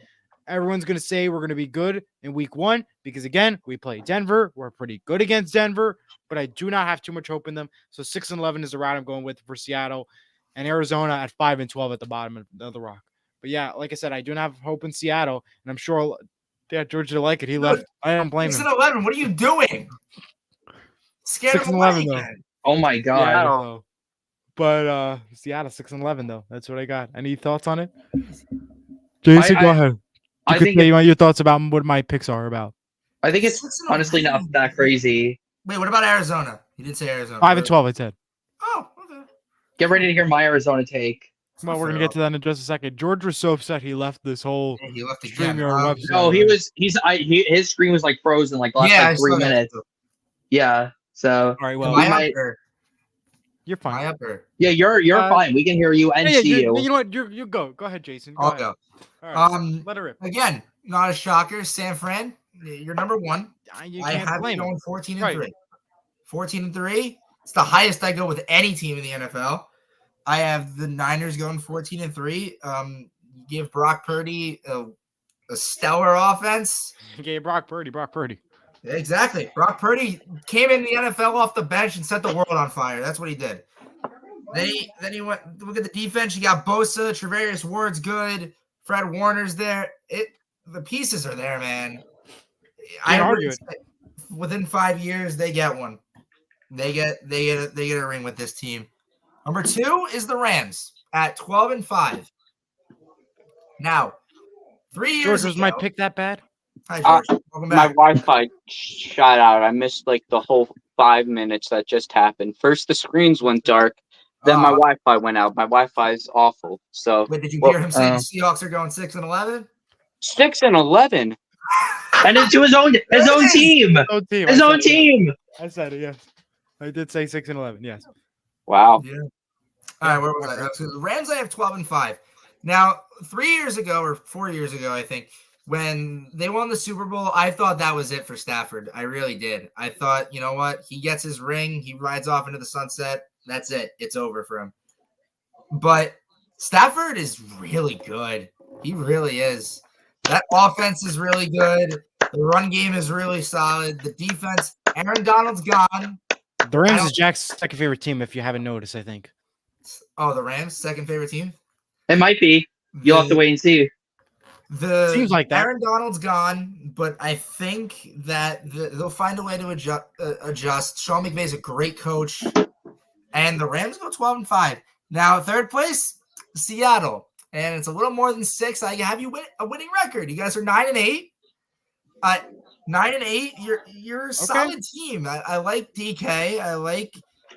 Everyone's going to say we're going to be good in week 1 because, again, we play Denver. We're pretty good against Denver, but I do not have too much hope in them. So 6-11 is the route I'm going with for Seattle, and Arizona at 5-12 at the bottom of the rock. But, yeah, like I said, I do not have hope in Seattle, and I'm sure George didn't like it. He left. I don't blame him. 6-11, what are you doing? Scared 6-11, though. Oh, my God. Seattle. But Seattle 6-11, though. That's what I got. Any thoughts on it? Jason, go ahead. You could say your thoughts about what my picks are about. I think it's honestly not that crazy. Wait, what about Arizona? You did say Arizona. 5-12, I said. Oh, okay. Get ready to hear my Arizona take. Well, we're gonna get to that in just a second. George was so upset he left this whole he left stream again. website. No, his screen was like frozen like last 3 minutes. Yeah. So all right, well, you're fine. Yeah, you're fine. We can hear you and see you. You know what? You go. Go ahead, Jason. I'll go. All right, let her rip. Again, not a shocker. San Fran, you're number 1. I have you going 14-3. 14-3. It's the highest I go with any team in the NFL. I have the Niners going 14-3. Give Brock Purdy a stellar offense. You gave Brock Purdy. Exactly. Brock Purdy came in the NFL off the bench and set the world on fire. That's what he did. Then he went. Look at the defense. You got Bosa, Travarius Ward's good. Fred Warner's there. The pieces are there, man. Within 5 years, they get one. They get a ring with this team. Number 2 is the Rams at 12-5. Now, 3 years George, ago, was my pick that bad? Hi, George. Welcome back. My Wi-Fi shot out. I missed like the whole 5 minutes that just happened. First, the screens went dark. Then my Wi-Fi went out. My Wi-Fi is awful. So, wait, did you hear him say the Seahawks are going 6-11? 6-11. And into his own team. His own team. I said it. Yes, I did say 6-11. Yes. Wow. Yeah. All right, where was I? So the Rams, I have 12-5. Now, 3 years ago or 4 years ago, I think, when they won the Super Bowl, I thought that was it for Stafford. I really did. I thought, you know what? He gets his ring. He rides off into the sunset. That's it. It's over for him. But Stafford is really good. He really is. That offense is really good. The run game is really solid. The defense, Aaron Donald's gone. The Rams is Jack's second favorite team, if you haven't noticed, I think. Oh, the Rams, second favorite team? It might be. You'll have to wait and see. Seems like that. Aaron Donald's gone, but I think that they'll find a way to adjust. Sean McVay's a great coach, and the Rams go 12-5. Now, third place, Seattle, and it's a little more than 6. I have you a winning record. You guys are 9-8. 9-8. You're a solid team. I like DK. I like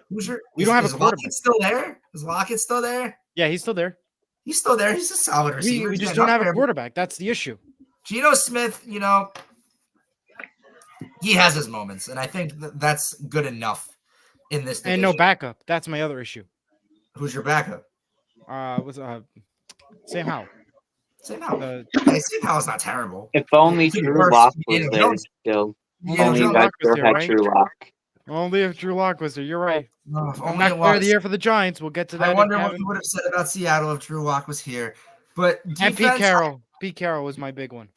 who's your. We don't have a quarterback. Lockett still there? Is Lockett still there? Yeah, he's still there. He's still there. He's a solid receiver. We just don't have a quarterback. That's the issue. Geno Smith, he has his moments, and I think that's good enough in this division. And no backup. That's my other issue. Who's your backup? Sam Howell. Sam Howell's not terrible. If only Drew Lock was there still. Only you guys still had Drew Lock. Only if Drew Lock was there. You're right. I'm not player of the year for the Giants. We'll get to that. I wonder what you would have said about Seattle if Drew Lock was here. But defense, and Pete Carroll. Pete Carroll was my big one.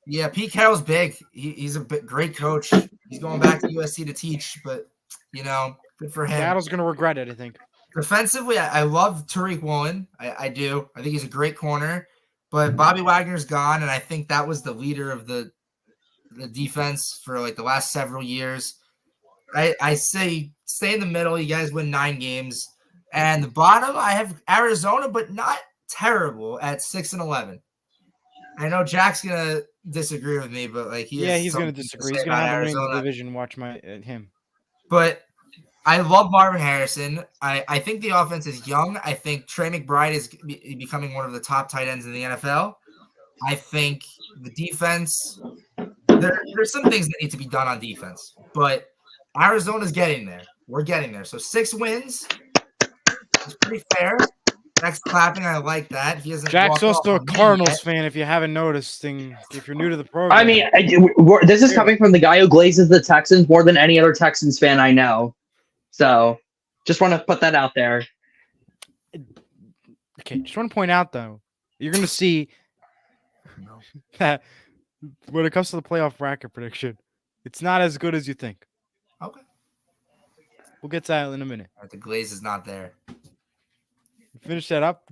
Yeah, Pete Carroll's big. He's a great coach. He's going back to USC to teach, but good for him. Seattle's going to regret it, I think. Defensively, I love Tariq Woolen. I do. I think he's a great corner. but Bobby Wagner's gone, and I think that was the leader of the defense for like the last several years. I say stay in the middle. You guys win 9 games, and the bottom I have Arizona, but not terrible at 6-11. I know Jack's gonna disagree with me, but like he's gonna disagree. He's gonna have to win the division. Watch him. But I love Marvin Harrison. I think the offense is young. I think Trey McBride is becoming one of the top tight ends in the NFL. I think the defense, there's some things that need to be done on defense, but Arizona's getting there. We're getting there. So 6 wins is pretty fair. Next clapping, I like that. He hasn't. Jack's also a Cardinals fan, if you haven't noticed. If you're new to the program. I mean, this is coming from the guy who glazes the Texans more than any other Texans fan I know. So, just want to put that out there. Okay, just want to point out, though, you're going to see that when it comes to the playoff bracket prediction, it's not as good as you think. Okay. We'll get to that in a minute. Right, the glaze is not there. Finish that up.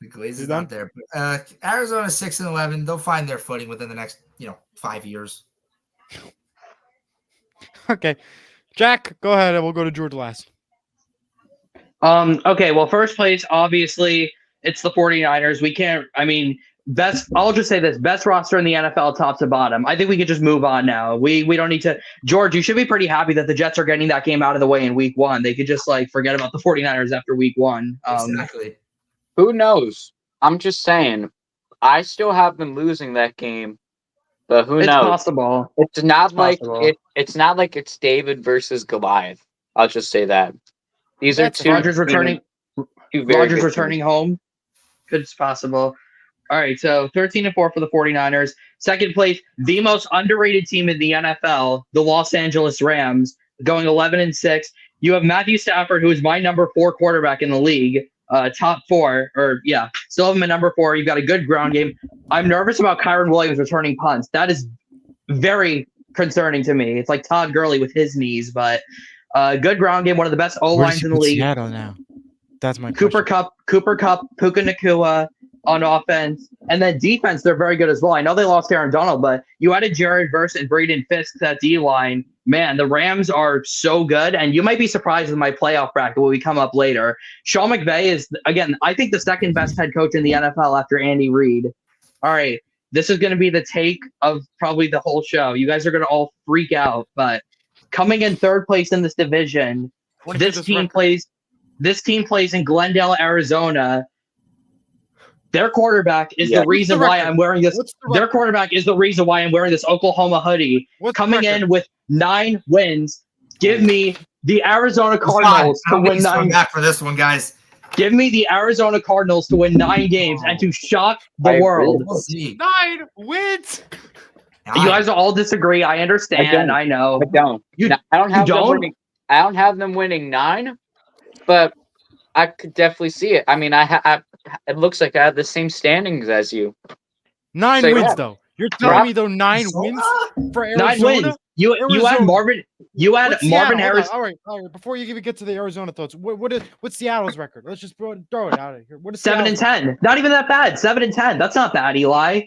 The glaze is not there. But, Arizona 6-11. They'll find their footing within the next, 5 years. Okay. Jack, go ahead, and we'll go to George last. Okay, well, first place, obviously, it's the 49ers. I'll just say this, best roster in the NFL top to bottom. I think we could just move on now. We don't need to. George, you should be pretty happy that the Jets are getting that game out of the way in week 1. They could just, forget about the 49ers after week 1. Exactly. Who knows? I'm just saying, I still have them losing that game. But who knows? It's possible. It's not like it's David versus Goliath. I'll just say that. These are two. Rodgers returning home. It's possible. All right, so 13-4 for the 49ers. Second place, the most underrated team in the NFL, the Los Angeles Rams, going 11-6. You have Matthew Stafford, who is my number 4 quarterback in the league. Top 4, still have him at number 4. You've got a good ground game. I'm nervous about Kyron Williams returning punts. That is very concerning to me. It's like Todd Gurley with his knees, but good ground game, one of the best O-lines in the league. Seattle now? That's my Cooper Kupp, Puka Nacua on offense, and then defense, they're very good as well. I know they lost Aaron Donald, but you added Jared Verse and Braden Fisk to that D-line. Man, the Rams are so good, and you might be surprised with my playoff bracket when we come up later. Sean McVay is, again, I think the second best head coach in the NFL after Andy Reid. All right, this is going to be the take of probably the whole show. You guys are going to all freak out, but coming in third place in this division, this team plays in Glendale, Arizona. Their quarterback is the reason why I'm wearing this. Their quarterback is the reason why I'm wearing this Oklahoma hoodie. Coming in with 9 wins. Give me the Arizona Cardinals to win 9. Back for this one, guys. Give me the Arizona Cardinals to win 9 games and to shock the world. We'll see. 9 wins. You guys all disagree. I understand. I know. I don't. I don't have them winning 9, but I could definitely see it. I mean, it looks like I have the same standings as you. 9 wins, though. You're telling me, though, 9 wins for Arizona? 9 wins. You had Marvin. You had Marvin Harris. All right. Before you even get to the Arizona thoughts, what's Seattle's record? Let's just throw it out of here. What is 7-10? Not even that bad. 7-10. That's not bad, Eli.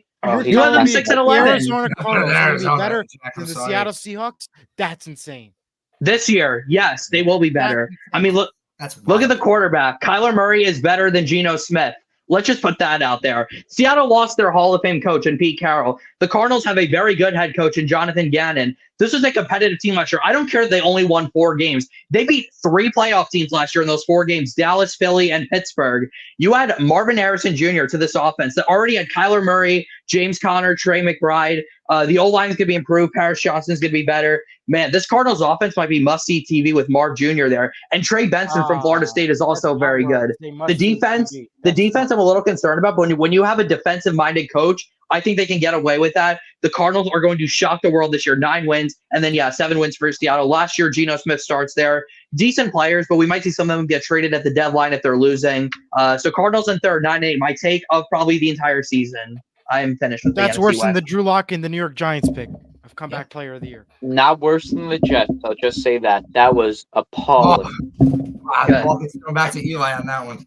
You have them 6-11. Arizona Cardinals will be better than the Seattle Seahawks. That's insane. This year, yes, they will be better. I mean, look at the quarterback. Kyler Murray is better than Geno Smith. Let's just put that out there. Seattle lost their Hall of Fame coach in Pete Carroll. The Cardinals have a very good head coach in Jonathan Gannon. This was a competitive team last year. I don't care that they only won 4 games. They beat 3 playoff teams last year in those 4 games, Dallas, Philly, and Pittsburgh. You had Marvin Harrison Jr. to this offense that already had Kyler Murray, James Conner, Trey McBride. The O-line is going to be improved. Paris Johnson's going to be better. Man, this Cardinals offense might be must-see TV with Marv Jr. there. And Trey Benson from Florida State is also very good. The defense I'm a little concerned about, but when you have a defensive-minded coach, I think they can get away with that. The Cardinals are going to shock the world this year. 9 wins, and then, 7 wins for Seattle. Last year, Geno Smith starts there. Decent players, but we might see some of them get traded at the deadline if they're losing. So Cardinals in third, 9-8. My take of probably the entire season. I'm finished with That's the worse NFC than West. the Drew Lock and the New York Giants pick of comeback player of the year. Not worse than the Jets. I'll just say that. That was appalling. Wow, the ball gets thrown back to Eli on that one.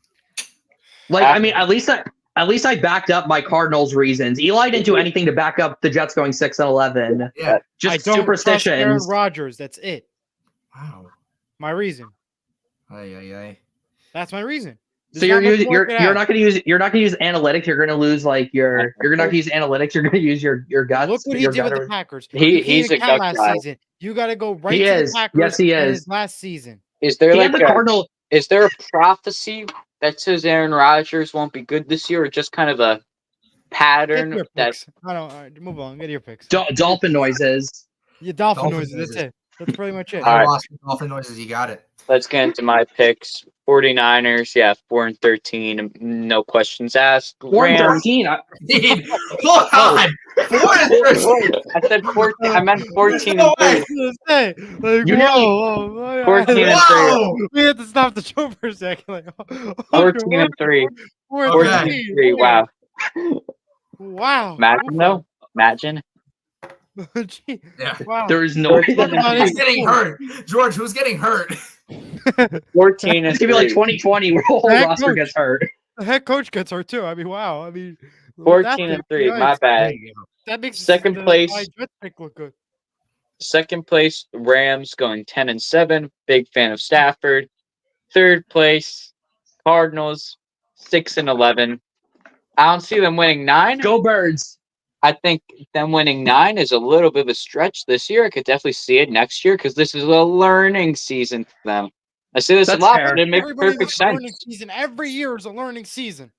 At least At least I backed up my Cardinals reasons. Eli didn't do anything to back up the Jets going 6-11. Yeah. Just I don't trust Aaron superstitions. Rodgers. That's it. Wow. My reason. Ay. That's my reason. So you're not going to use analytics. You're going to lose like you're not going to use analytics. You're going to use your guts. Look what he did with the Packers. He's a gut last guy. season. You got to go right He to is. the Packers. Yes, he and is. his last season. Is there He like had the Cardinal? Is there a prophecy that says Aaron Rodgers won't be good this year, or just kind of a Get pattern your that picks. I don't. All right, move on. Get your picks. Dolphin noises. Your dolphin Dolphin noises. That's it. That's pretty much it. All right. Lost dolphin noises. You got it. Let's get into my picks. 49ers, 4-13, no questions asked. 4-13. Hold on. 4-13. I said 14. I meant 14 No and 3. Like, You whoa, 14 and 3. Whoa. We had to stop the show for a second. Like, 14 and 3. 14 and 3. Wow. Wow. Imagine though. Imagine. Gee, Yeah. wow. There is no. Talk about Who's it. getting hurt? George, who's getting hurt? 14 and It's gonna be like 3. 2020 where the whole Head roster coach. gets hurt. The head coach gets hurt too. I mean, wow. I mean, 14 and 3. My bad. That makes Second place. my Jets pick look good. Second place, Rams going 10-7. Big fan of Stafford. Third place, Cardinals 6-11. I don't see them winning 9. Go Birds. I think them winning 9 is a little bit of a stretch this year. I could definitely see it next year because this is a learning season for them. I say this That's a lot, fair. but it makes Everybody perfect wants a learning sense. season. Every year is a learning season.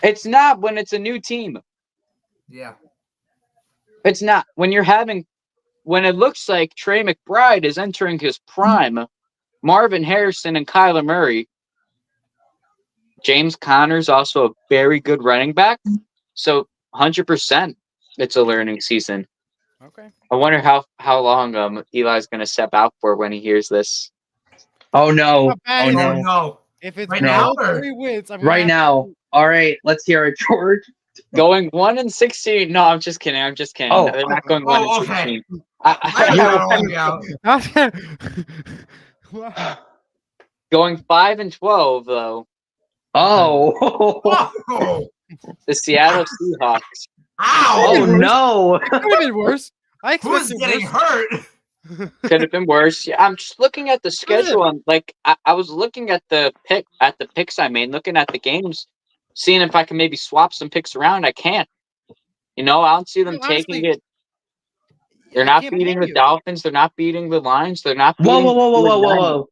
It's not when it's a new team. Yeah. It's not when it looks like Trey McBride is entering his prime. Marvin Harrison and Kyler Murray. James Conner's also a very good running back. So 100%. It's a learning season. Okay. I wonder how long Eli's going to step out for when he hears this. Oh no. Not bad, Oh is it? Oh no. no. If it's Right below now, or- 3 wins, I'm Right now. All right. Let's hear it, George. Going 1-16. No, I'm just kidding. Oh. They're not going Oh, 1-16. okay. Wow. Going 5-12 though. Oh. Oh. The Seattle Seahawks. Oh Ow. no. It could have been worse. I Who's expected getting worse. hurt? Could have been worse. Yeah, I'm just looking at the schedule and I was looking at the picks I made, looking at the games, seeing if I can maybe swap some picks around. I can't. I don't see them taking Honestly, it. They're I not can't beating blame the you. Dolphins. They're not beating the Lions. They're not Whoa, beating whoa.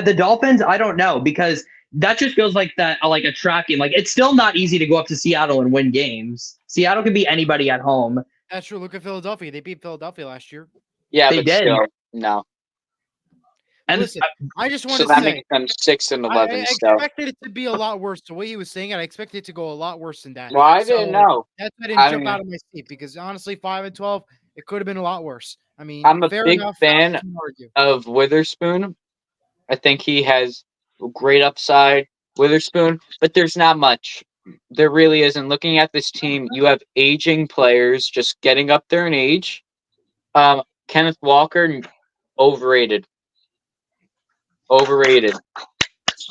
The Dolphins, I don't know, because that just feels like like a tracking. Like it's still not easy to go up to Seattle and win games. Seattle could beat anybody at home. That's true. Look at Philadelphia. They beat Philadelphia last year. Yeah, They but did. still, no. And Listen, I just want So to that say, makes them 6-11. I So, expected it to be a lot worse. The way he was saying it, I expected it to go a lot worse than that. well, I So, didn't know. That's why I didn't I jump mean- out of my seat because honestly, 5-12, it could have been a lot worse. I mean, I'm a fair big enough, fan I can't argue. Of Witherspoon. I think he has a great upside, Witherspoon, but there's not much. There really isn't. Looking at this team, you have aging players just getting up there in age. Kenneth Walker, overrated. Overrated.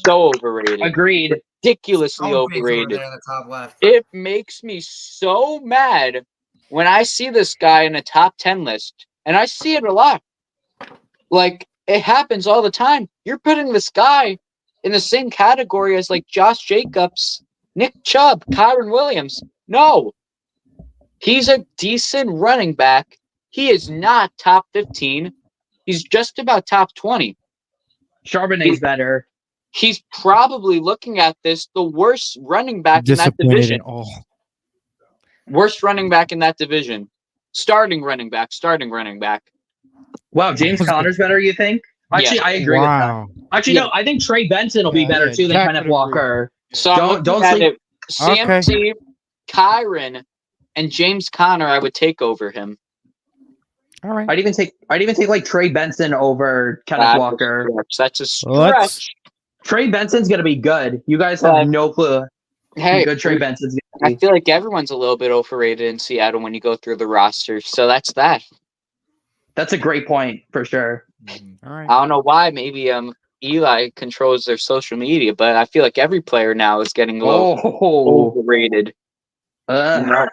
So overrated. agreed. Ridiculously Stone face over overrated. there in the top left. It makes me so mad when I see this guy in a top 10 list, and I see it a lot. Like, it happens all the time. You're putting this guy in the same category as, like, Josh Jacobs, Nick Chubb, Kyron Williams. No. He's a decent running back. He is not top 15. He's just about top 20. Charbonnet's better. He's probably looking at this the worst running back in that division. Worst running back in that division. Starting running back. Wow, James Conner's better, you think? Actually, Yeah. I agree with that. Actually, no, I think Trey Benson will be better too than Kenneth Walker. So I'm Don't looking at sleep. it. CMC, Kyron, and James Conner, I would take over him. All right. I'd even take like Trey Benson over Kenneth Walker. That's a stretch. Let's- Trey Benson's gonna be good. You guys have no clue. Hey, How good Trey Benson's gonna I be. feel like everyone's a little bit overrated in Seattle when you go through the roster. So that's that. That's a great point for sure. All right. I don't know why. Maybe Eli controls their social media, but I feel like every player now is getting a little overrated. But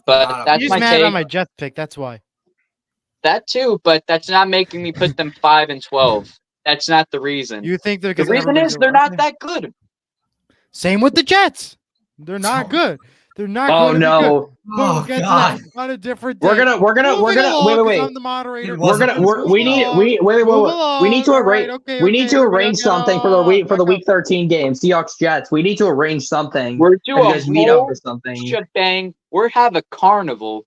that's He's my mad take. on my Jets pick. That's why. That too, but that's not making me put them 5-12. That's not the reason. You think they're the reason is they're not that good. Same with the Jets. They're not good. They're not Oh good. no! We'll get to that on a different day. We're gonna wait. I'm the moderator. We need to arrange something for the week 13 game. Seahawks Jets. We need to arrange something. We're doing you guys meet up or something. Shebang. We're have a carnival.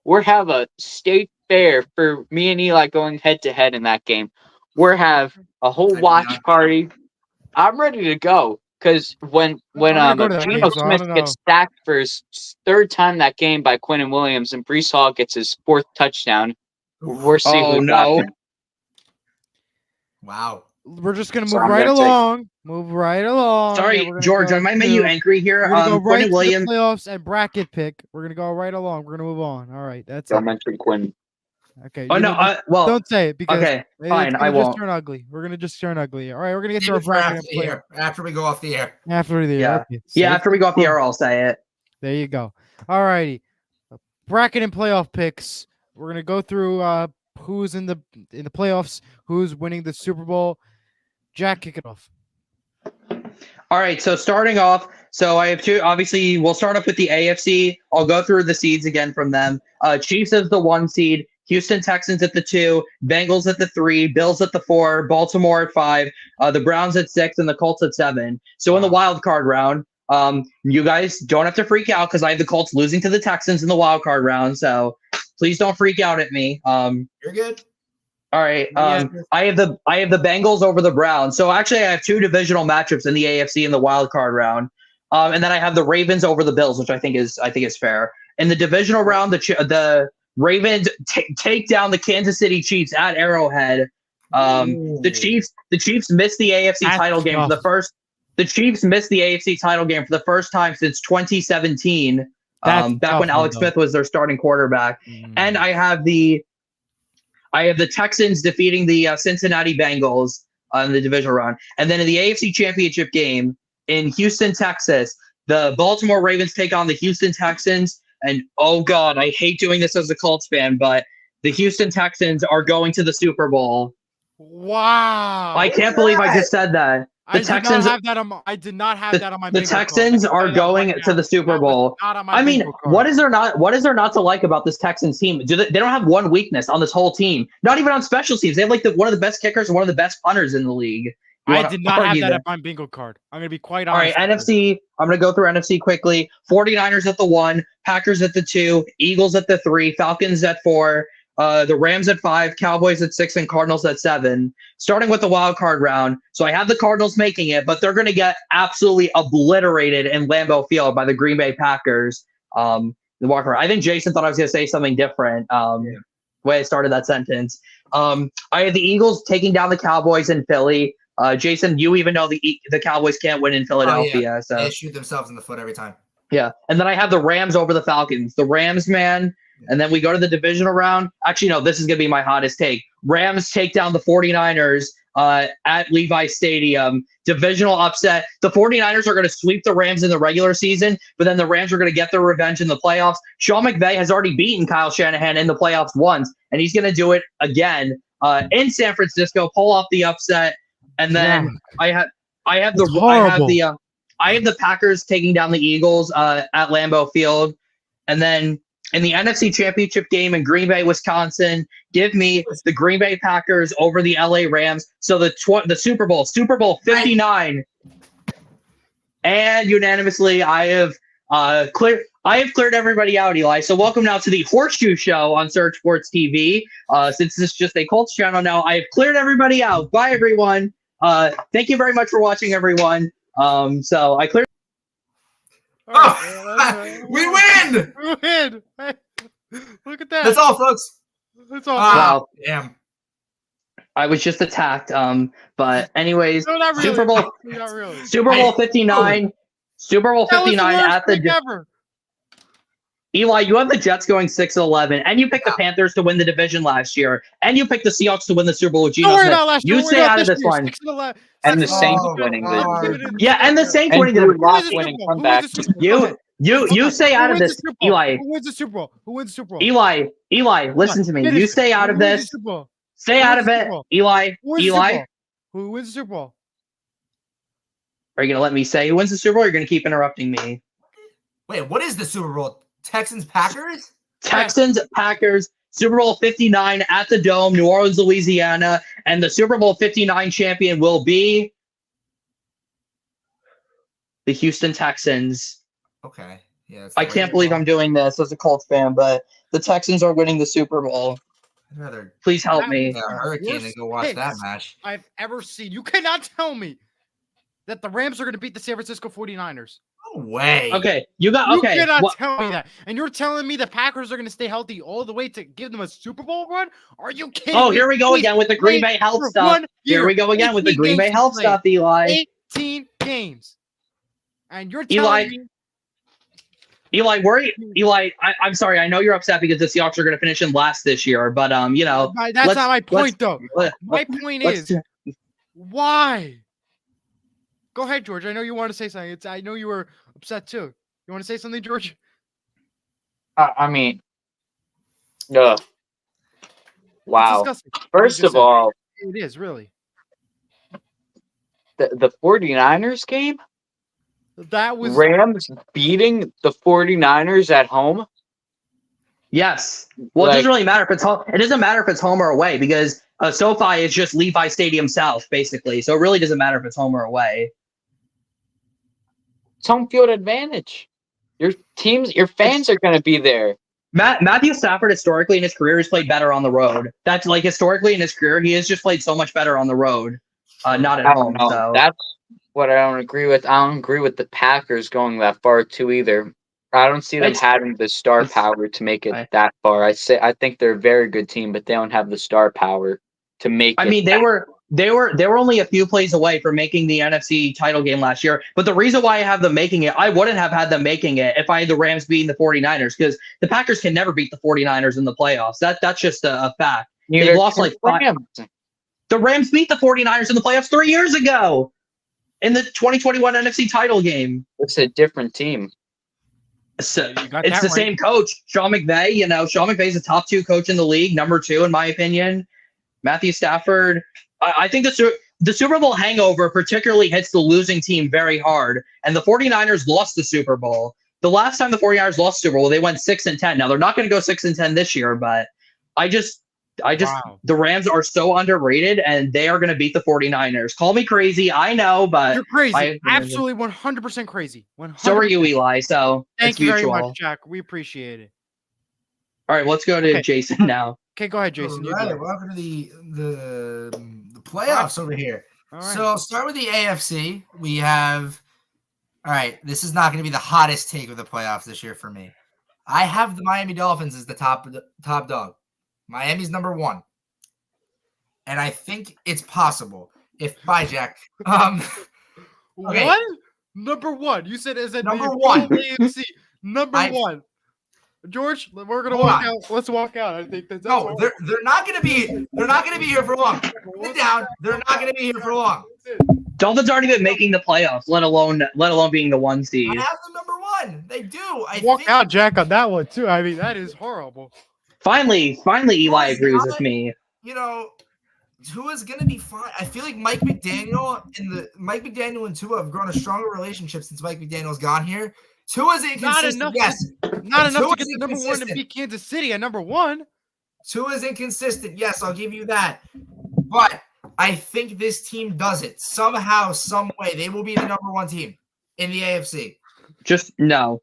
We're have a state fair for me and Eli going head to head in that game. We're have a whole watch party. I'm ready to go. Because when Geno Smith gets sacked for his third time that game by Quinnen Williams and Breece Hall gets his fourth touchdown, we're seeing who's laughing. Wow. We're just going to move right along. Move right along. Sorry, George, I might make you angry here. We're going to go right to the playoffs and bracket pick. We're going to go right along. We're going to move on. All right. That's Don't mention Quinn. Okay. Oh, no. Don't say it because fine. I won't. Turn ugly. We're going to just turn ugly. All right. We're going to get to our bracket after we go off the air. After the air. Okay. Yeah, after we go off the air, I'll say it. There you go. All righty. Bracket and playoff picks. We're going to go through who's in the playoffs, who's winning the Super Bowl. Jack, kick it off. All right, so starting off, I have two. Obviously, we'll start off with the AFC. I'll go through the seeds again from them. Chiefs as the 1 seed, Houston Texans at the 2, Bengals at the 3, Bills at the 4, Baltimore at 5, the Browns at 6, and the Colts at 7. So in the wild card round, you guys don't have to freak out because I have the Colts losing to the Texans in the wild card round. So please don't freak out at me. You're good. All right. I have the Bengals over the Browns. So actually, I have 2 divisional matchups in the AFC in the wild card round, and then I have the Ravens over the Bills, which I think is fair. In the divisional round, the Ravens take down the Kansas City Chiefs at Arrowhead. The Chiefs missed the AFC title game for the first. The Chiefs missed the AFC title game for the first time since 2017. Back when Alex Smith was their starting quarterback, and I have the Texans defeating the Cincinnati Bengals in the divisional round. And then in the AFC Championship game in Houston, Texas, the Baltimore Ravens take on the Houston Texans. And, oh, God, I hate doing this as a Colts fan, but the Houston Texans are going to the Super Bowl. Wow. I can't believe I just said that. I did not have that on my The Texans are going to the Super Bowl. I mean, what is there not to like about this Texans team? They don't have one weakness on this whole team. Not even on special teams. They have like one of the best kickers and one of the best punters in the league. I did not have that on my bingo card. I'm going to be quite honest. All right, NFC. I'm going to go through NFC quickly. 49ers at the 1, Packers at the 2, Eagles at the 3, Falcons at 4, the Rams at 5, Cowboys at 6, and Cardinals at 7. Starting with the wild card round. So I have the Cardinals making it, but they're going to get absolutely obliterated in Lambeau Field by the Green Bay Packers. The wild card. I think Jason thought I was going to say something different. The way I started that sentence. I had the Eagles taking down the Cowboys in Philly. Jason, you even know the Cowboys can't win in Philadelphia. So they shoot themselves in the foot every time. Yeah, and then I have the Rams over the Falcons. The Rams, man. And then we go to the divisional round. Actually, no, this is going to be my hottest take. Rams take down the 49ers at Levi Stadium. Divisional upset. The 49ers are going to sweep the Rams in the regular season, but then the Rams are going to get their revenge in the playoffs. Sean McVay has already beaten Kyle Shanahan in the playoffs once, and he's going to do it again in San Francisco, pull off the upset. And then I have the Packers taking down the Eagles at Lambeau Field. And then in the NFC Championship game in Green Bay, Wisconsin, give me the Green Bay Packers over the LA Rams. So the Super Bowl 59. And unanimously, I have cleared everybody out, Eli. So welcome now to the Horseshoe Show on Surge Sports TV. Since this is just a Colts channel now, I have cleared everybody out. Bye, everyone. Thank you very much for watching, everyone. So I cleared. We win! We win! Hey, look at that. That's all, folks. That's all. Wow. Damn. I was just attacked. But anyways, no, not really. Super Bowl. Not really. Super Bowl 59. Super Bowl 59 at the. Ever. Eli, you have the Jets going 6-11, and you picked the Panthers to win the division last year, and you picked the Seahawks to win the Super Bowl with Geno Don't worry Smith. about last year. You stay out of this one. 6-11. And the Saints winning Yeah, and the Saints winning the comeback. You stay out of this, Eli. Who wins the Super Bowl? Who wins the Super Bowl? Eli, listen to me. You stay out of this. Stay out of it, Eli. Eli. Who wins the Super Bowl? Are you going to let me say who wins the Super Bowl, or are you going to keep interrupting me? Wait, what is the Super Bowl? Texans, Packers? Texans, Packers, Super Bowl 59 at the Dome, New Orleans, Louisiana, and the Super Bowl 59 champion will be the Houston Texans. Okay. Yeah. I can't believe I'm doing this as a Colts fan, but the Texans are winning the Super Bowl. I'd rather please help me. Hurricane and go watch that match. I've ever seen. You cannot tell me that the Rams are going to beat the San Francisco 49ers. No way. Okay, you cannot tell me that. And you're telling me the Packers are going to stay healthy all the way to give them a Super Bowl run? Are you kidding me? Oh, here we go again with the Green Bay health stuff. Here we go again with the Green Bay health stuff, Eli. 18 games. And you're telling me. Eli, I'm sorry. I know you're upset because the Seahawks are going to finish in last this year, but that's not my point, though. My point is, why? Go ahead, George. I know you want to say something. I know you were upset too. You want to say something, George? I mean, wow. First of all, it is really the 49ers game. That was Rams beating the 49ers at home. Yes. Well, it doesn't really matter if it's home. It doesn't matter if it's home or away because SoFi is just Levi Stadium South, basically. So it really doesn't matter if it's home or away. It's home field advantage. Your fans are going to be there. Matthew Stafford historically in his career has played better on the road. That's like historically in his career, he has just played so much better on the road, not at home. So that's what I don't agree with. I don't agree with the Packers going that far too either. I don't see them having the star power to make it that far. I think they're a very good team, but they don't have the star power to make it. I mean, they were only a few plays away from making the NFC title game last year. But the reason why I have them making it, I wouldn't have had them making it if I had the Rams beating the 49ers, because the Packers can never beat the 49ers in the playoffs. That's just a fact. They lost like five. The Rams beat the 49ers in the playoffs 3 years ago in the 2021 NFC title game. It's a different team. So it's the same coach, Sean McVay. Sean McVay's a top 2 coach in the league, number 2 in my opinion. Matthew Stafford. I think the Super Bowl hangover particularly hits the losing team very hard. And the 49ers lost the Super Bowl. The last time the 49ers lost the Super Bowl, they went 6-10. Now they're not going to go 6-10 this year, but the Rams are so underrated, and they are going to beat the 49ers. Call me crazy, I know, but you're crazy. Absolutely 100% crazy. 100%. So are you, Eli. So thank you very much, Jack. We appreciate it. All right, let's go to Jason now. Okay, go ahead, Jason. All right, welcome to the playoffs over here. Right. So I'll start with the AFC. We have, all right, this is not going to be the hottest take of the playoffs this year for me. I have the Miami Dolphins as the top dog. Miami's number 1. And I think it's possible. Bye, Jack. Okay. What? Number 1. You said is it number 1 AFC? Number 1. George, we're gonna walk out. Let's walk out. I think that's they're not gonna be here for long. Sit down. They're not gonna be here for long. Dolphins aren't even making the playoffs, let alone being the 1 seed. I have them number 1. They do. Walk out, Jack, on that one too. I mean, that is horrible. Finally, Eli agrees with me. Tua's gonna be fine. I feel like Mike McDaniel and Tua have grown a stronger relationship since Mike McDaniel's gone here. Tua's inconsistent. Not enough to get the number 1 and beat Kansas City at number 1. Tua's inconsistent. Yes, I'll give you that. But I think this team does it somehow, some way. They will be the number 1 team in the AFC. Just no.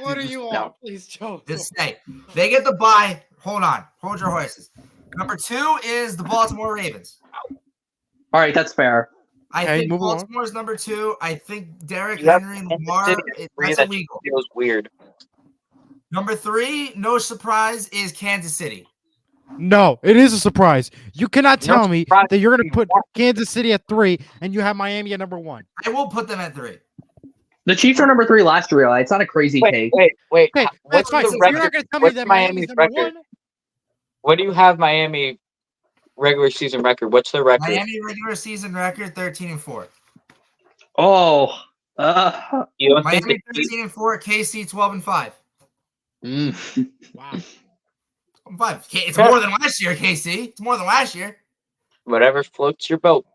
What are you on? Please, Joe. Just stay. They get the bye. Hold on. Hold your horses. Number 2 is the Baltimore Ravens. All right, that's fair. I think Baltimore's number 2. I think Derrick Henry and Lamar, that's illegal. Feels weird. Number 3, no surprise, is Kansas City. No, it is a surprise. You cannot tell me that you're going to put Kansas City at 3 and you have Miami at number 1. I will put them at 3. The Chiefs are number 3 last year. It's not a crazy take. Wait. Okay, What's that's fine. the So record? you're not going to tell me What's that Miami's Miami's number record? 1? What do you have Miami regular season record? What's the record? Miami regular season record 13-4. Oh, You don't Miami think 13-4, KC 12-5. Wow. 5. It's more than last year, KC. It's more than last year. whatever floats your boat.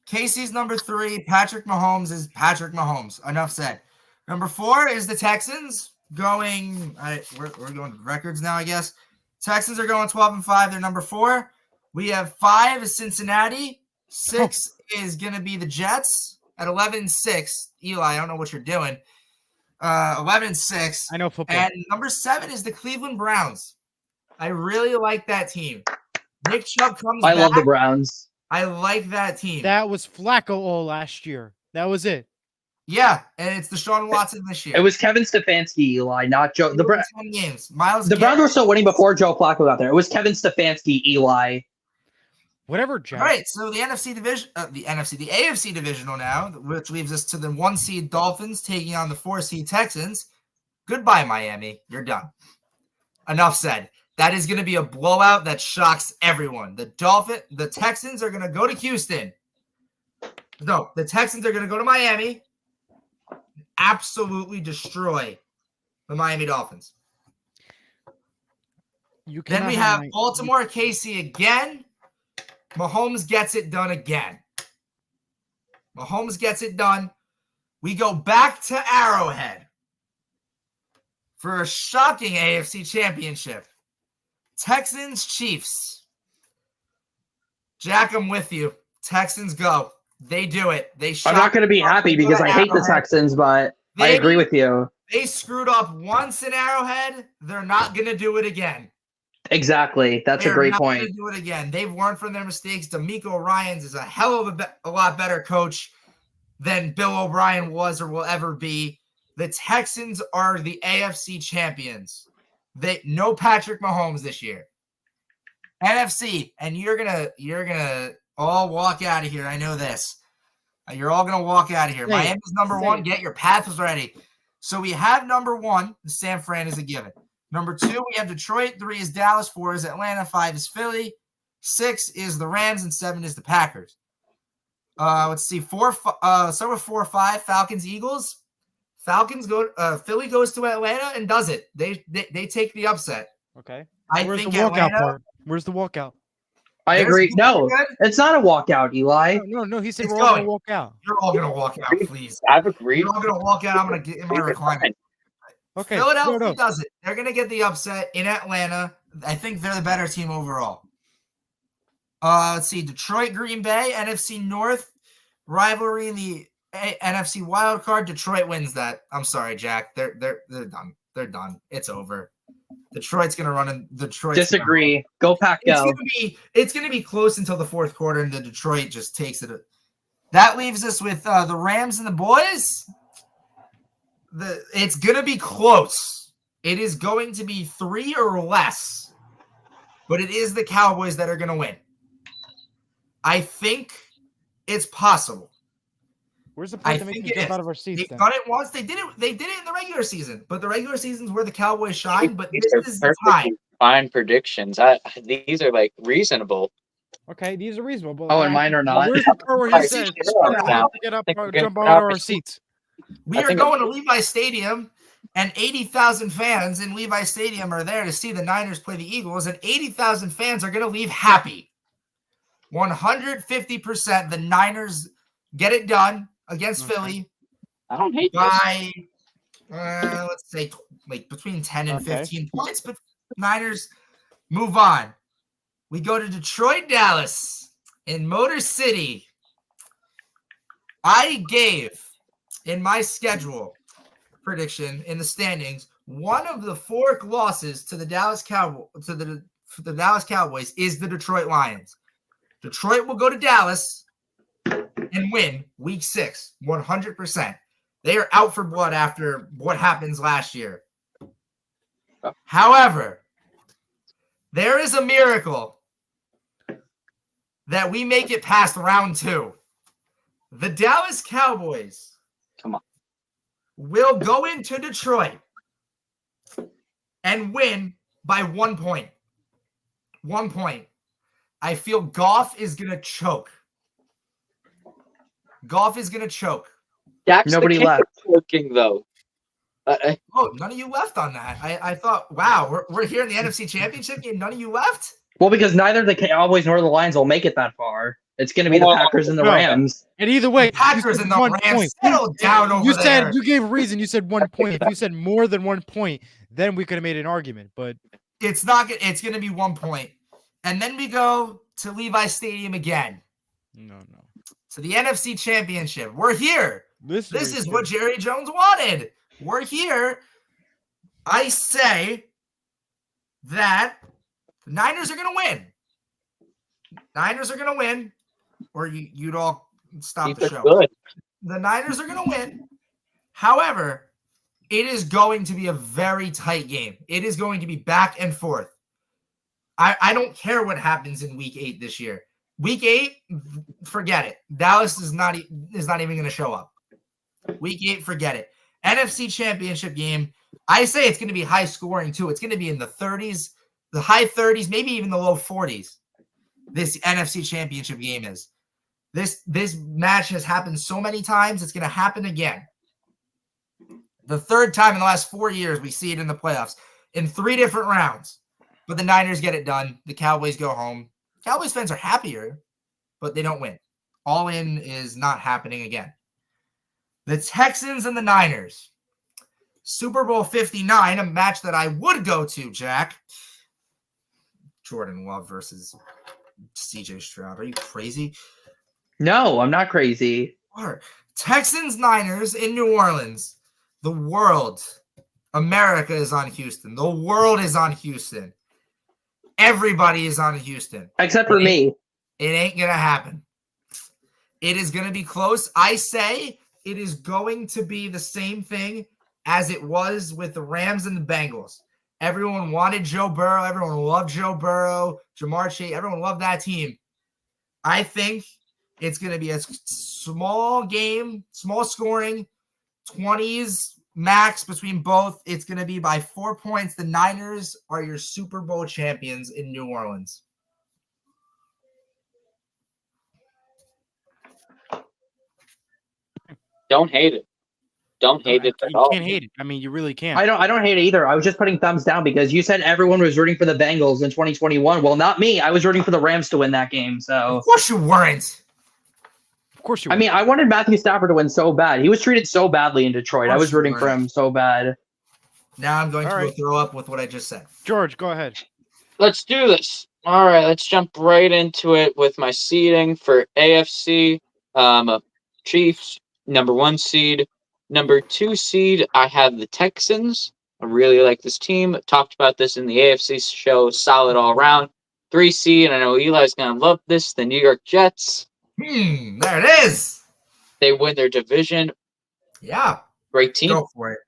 KC's number 3. Patrick Mahomes is Patrick Mahomes. Enough said. Number 4 is the Texans going. We're going records now, I guess. Texans are going 12-5. They're number 4. We have 5 is Cincinnati. 6 is going to be the Jets at 11-6. Eli, I don't know what you're doing. 11-6. I know football. And number 7 is the Cleveland Browns. I really like that team. Nick Chubb comes back. I love the Browns. I like that team. That was Flacco all last year. That was it. Yeah, and it's Deshaun Watson this year. It was Kevin Stefanski, Eli, not Joe. The Browns were still winning before Joe Flacco got there. It was Kevin Stefanski, Eli. Whatever, Jack. All right, so the NFC division, the AFC divisional now, which leaves us to the 1 seed Dolphins taking on the 4 seed Texans. Goodbye, Miami. You're done. Enough said. That is going to be a blowout that shocks everyone. The Texans are going to go to Houston. No, the Texans are going to go to Miami. Absolutely destroy the Miami Dolphins. Then we have Baltimore, KC again. Mahomes gets it done again. Mahomes gets it done. We go back to Arrowhead for a shocking AFC championship. Texans, Chiefs. Jack, I'm with you. Texans go. They do it. I'm not going to be happy because I hate the Texans, but I agree with you. They screwed up once in Arrowhead. They're not going to do it again. Exactly. That's a great point. They're not going to do it again. They've learned from their mistakes. DeMeco Ryans is a hell of a lot better coach than Bill O'Brien was or will ever be. The Texans are the AFC champions. No Patrick Mahomes this year. NFC, and you're gonna all walk out of here. I know this. You're all gonna walk out of here. Miami's number 1. Get your paths ready. So we have number 1. San Fran is a given. Number 2, we have Detroit. 3 is Dallas. 4 is Atlanta. 5 is Philly. 6 is the Rams, and 7 is the Packers. Let's see. 4. Start with 4, 5. Falcons, Eagles. Falcons go. Philly goes to Atlanta and does it. They take the upset. Okay. Where's the walkout part? Where's the walkout? I agree. No, it's not a walkout, Eli. No. He said we're all going to walk out. You're all going to walk out, please. I've agreed. You're all going to walk out. I'm going to get in my recliner. Okay. Philadelphia does it. They're going to get the upset in Atlanta. I think they're the better team overall. Let's see. Detroit, Green Bay, NFC North rivalry in the NFC wild card. Detroit wins that. I'm sorry, Jack. They're done. They're done. It's over. Detroit's gonna run in Detroit. Disagree. Go Pack go. It's gonna be close until the 4th quarter, and the Detroit just takes it. That leaves us with the Rams and the boys. It's gonna be close. It is going to be 3 or less, but it is the Cowboys that are gonna win. I think it's possible. Where's the point to make us jump out of our seats? They've done it once. They did it in the regular season, but the regular season's where the Cowboys shine. But These this is the time. Fine predictions. These are like reasonable. Okay, these are reasonable. And mine are not. Where's the part where he says get up, jump out of our seats? We are going to Levi Stadium, and 80,000 fans in Levi Stadium are there to see the Niners play the Eagles, and 80,000 fans are going to leave happy. 150%. The Niners get it done against Philly. I don't hate by let's say like between 10 and 15 points, but Niners move on. We go to Detroit, Dallas in Motor City. I gave in my schedule prediction in the standings one of the 4 losses to the Dallas Cowboys is the Detroit Lions. Detroit will go to Dallas and win week 6, 100%. They are out for blood after what happens last year. However, there is a miracle that we make it past round 2. The Dallas Cowboys will go into Detroit and win by 1 point. 1 point. I feel Goff is going to choke. Goff is going to choke. Dak's Nobody the king left. of choking, though. Oh, none of you left on that. I thought, wow, we're here in the NFC Championship game. None of you left? Well, because neither the Cowboys nor the Lions will make it that far. It's going to be the Packers and the Rams. And either way, Packers and the Rams settle down over there. You gave a reason. You said 1 point. If you said more than 1 point, then we could have made an argument. But it's not. It's going to be 1 point, and then we go to Levi Stadium again. No. To the NFC Championship. We're here. This is what Jerry Jones wanted. We're here. I say that the Niners are going to win. Niners are going to win, or you'd all stop the show. Good. The Niners are going to win. However, it is going to be a very tight game. It is going to be back and forth. I don't care what happens in Week 8 this year. Week 8, forget it. Dallas is not even going to show up. Week 8, forget it. NFC Championship game, I say it's going to be high scoring too. It's going to be in the 30s, the high 30s, maybe even the low 40s. This NFC Championship game is. This match has happened so many times, it's going to happen again. The third time in the last 4 years we see it in the playoffs in 3 different rounds. But the Niners get it done. The Cowboys go home. Cowboys fans are happier, but they don't win. All in is not happening again. The Texans and the Niners. Super Bowl 59, a match that I would go to, Jack. Jordan Love versus CJ Stroud. Are you crazy? No, I'm not crazy. Texans, Niners in New Orleans. The world, America is on Houston. The world is on Houston. Everybody is on Houston. Except for me. It ain't going to happen. It is going to be close. I say it is going to be the same thing as it was with the Rams and the Bengals. Everyone wanted Joe Burrow. Everyone loved Joe Burrow. Jamar Chase. Everyone loved that team. I think it's going to be a small game, small scoring, 20s max between both. It's going to be by 4 points. The Niners are your Super Bowl champions in New Orleans. Don't hate it. Don't hate it at all. You can't hate it. I mean, you really can't. I don't hate it either. I was just putting thumbs down because you said everyone was rooting for the Bengals in 2021. Well, not me. I was rooting for the Rams to win that game. So of course you weren't. Of course you were. I mean, I wanted Matthew Stafford to win so bad. He was treated so badly in Detroit. I was rooting for him so bad. Now I'm going to go throw up with what I just said. George, go ahead. Let's do this. All right, let's jump right into it with my seeding for AFC. Chiefs, number 1 seed. Number 2 seed, I have the Texans. I really like this team. Talked about this in the AFC show. Solid all around. 3 seed, I know Eli's going to love this, the New York Jets. There it is. They win their division. Yeah. Great team. Go for it.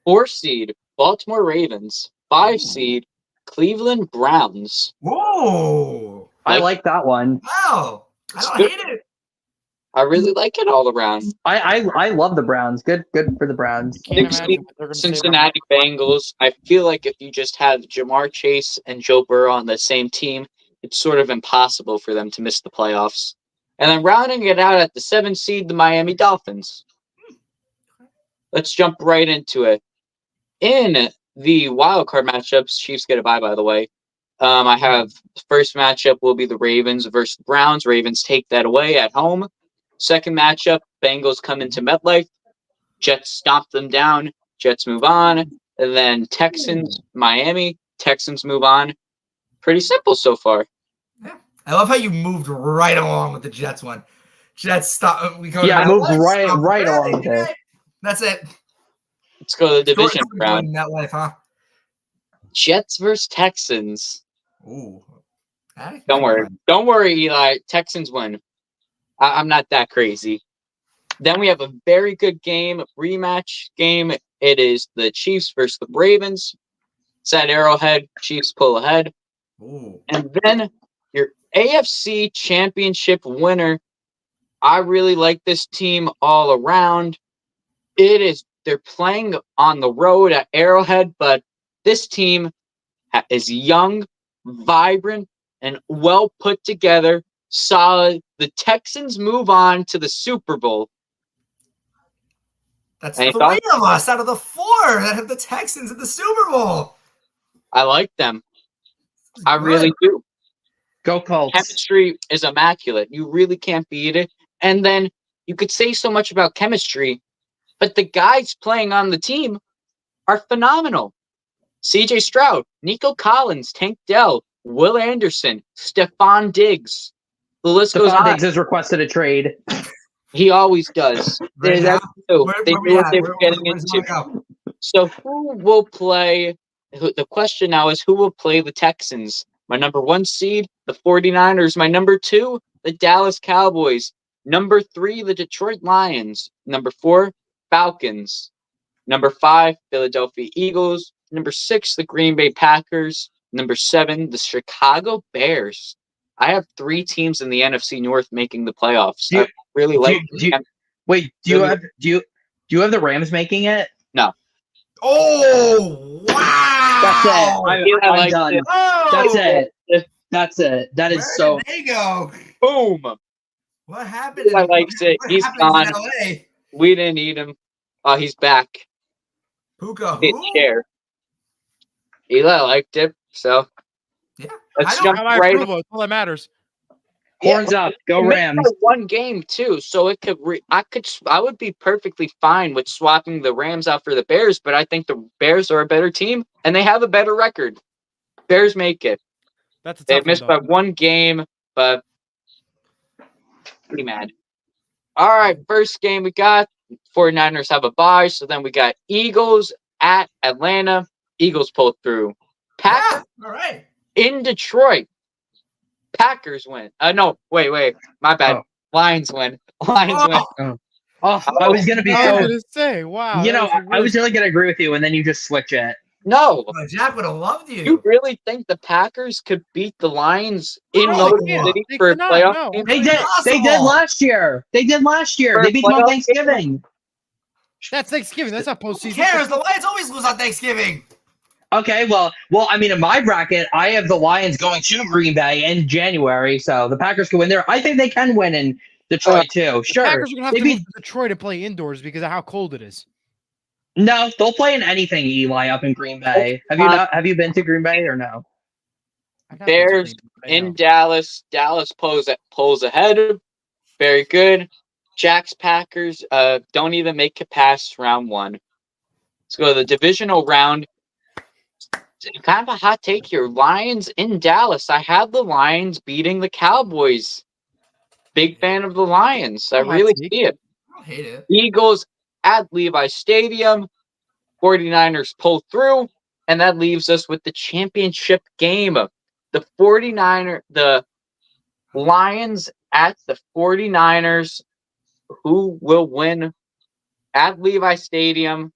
4 seed, Baltimore Ravens. 5 seed, Cleveland Browns. Whoa. I like that one. Wow. I don't hate it. I really like it all around. I love the Browns. Good for the Browns. Cincinnati Bengals. I feel like if you just have Jamar Chase and Joe Burrow on the same team, it's sort of impossible for them to miss the playoffs. And then rounding it out at the 7 seed, the Miami Dolphins. Let's jump right into it. In the wild card matchups, Chiefs get a bye, by the way. I have the first matchup will be the Ravens versus the Browns. Ravens take that away at home. Second matchup, Bengals come into MetLife. Jets stomp them down. Jets move on. And then Texans, Miami. Texans move on. Pretty simple so far. Yeah. I love how you moved right along with the Jets one. Jets stop. We go. I moved right along with it. That's it. Let's go to the division round. MetLife, huh? Jets versus Texans. Ooh. Don't worry, Eli. Texans win. I'm not that crazy. Then we have a very good game, rematch game. It is the Chiefs versus the Ravens. It's at Arrowhead. Chiefs pull ahead. Ooh. And then your AFC Championship winner. I really like this team all around. It is They're playing on the road at Arrowhead, but this team is young, vibrant, and well put together, solid. The Texans move on to the Super Bowl. That's 3 of us out of the 4 that have the Texans in the Super Bowl. I like them. I really do. Go Colts. Chemistry is immaculate. You really can't beat it. And then you could say so much about chemistry, but the guys playing on the team are phenomenal. CJ Stroud, Nico Collins, Tank Dell, Will Anderson, Stephon Diggs. The list goes on. Stephon Diggs has requested a trade. He always does. They knew what they were getting into. So who will play? The question now is who will play the Texans? My number 1 seed, the 49ers. My number 2, the Dallas Cowboys. Number 3, the Detroit Lions. Number 4, Falcons. Number 5, Philadelphia Eagles. Number 6, the Green Bay Packers. Number 7, the Chicago Bears. I have 3 teams in the NFC North making the playoffs. I really like. Do you have the Rams making it? No. Oh wow! That's it. I'm done. Oh! That's it. That is Where did they go? Boom. What happened? Eli likes it. He's gone. We didn't need him. He's back. Puka who? Chair. Eli liked it, so yeah. Let's jump right. That's all that matters. Horns up, go Rams. 1 game too, so it could. I would be perfectly fine with swapping the Rams out for the Bears, but I think the Bears are a better team and they have a better record. Bears make it. They missed by 1 game, but pretty mad. All right, first game we got 49ers have a bye, so then we got Eagles at Atlanta. Eagles pulled through. Packers all right. In Detroit. Packers win. No, wait. My bad. Lions win. Lions win. I was gonna be say, wow. I was really gonna agree with you, and then you just switch it. No. Jack would have loved you. You really think the Packers could beat the Lions in Motor City for a playoff game? They did. They did last year. They beat them on Thanksgiving. That's Thanksgiving. That's not postseason. Who cares? The Lions always lose on Thanksgiving. Okay, well, I mean, in my bracket, I have the Lions going to Green Bay in January, so the Packers can win there. I think they can win in Detroit too. Sure, the Packers are gonna have to move to Detroit to play indoors because of how cold it is. No, they'll play in anything, Eli, up in Green Bay. Have you been to Green Bay or no? Bears in Dallas. Dallas pulls ahead. Very good. Jack's Packers don't even make it past round 1. Let's go to the divisional round. Kind of a hot take here. Lions in Dallas. I have the Lions beating the Cowboys. Big fan of the Lions. I really see it. I don't hate it. Eagles at Levi Stadium. 49ers pull through, and that leaves us with the championship game. The Lions at the 49ers. Who will win at Levi Stadium?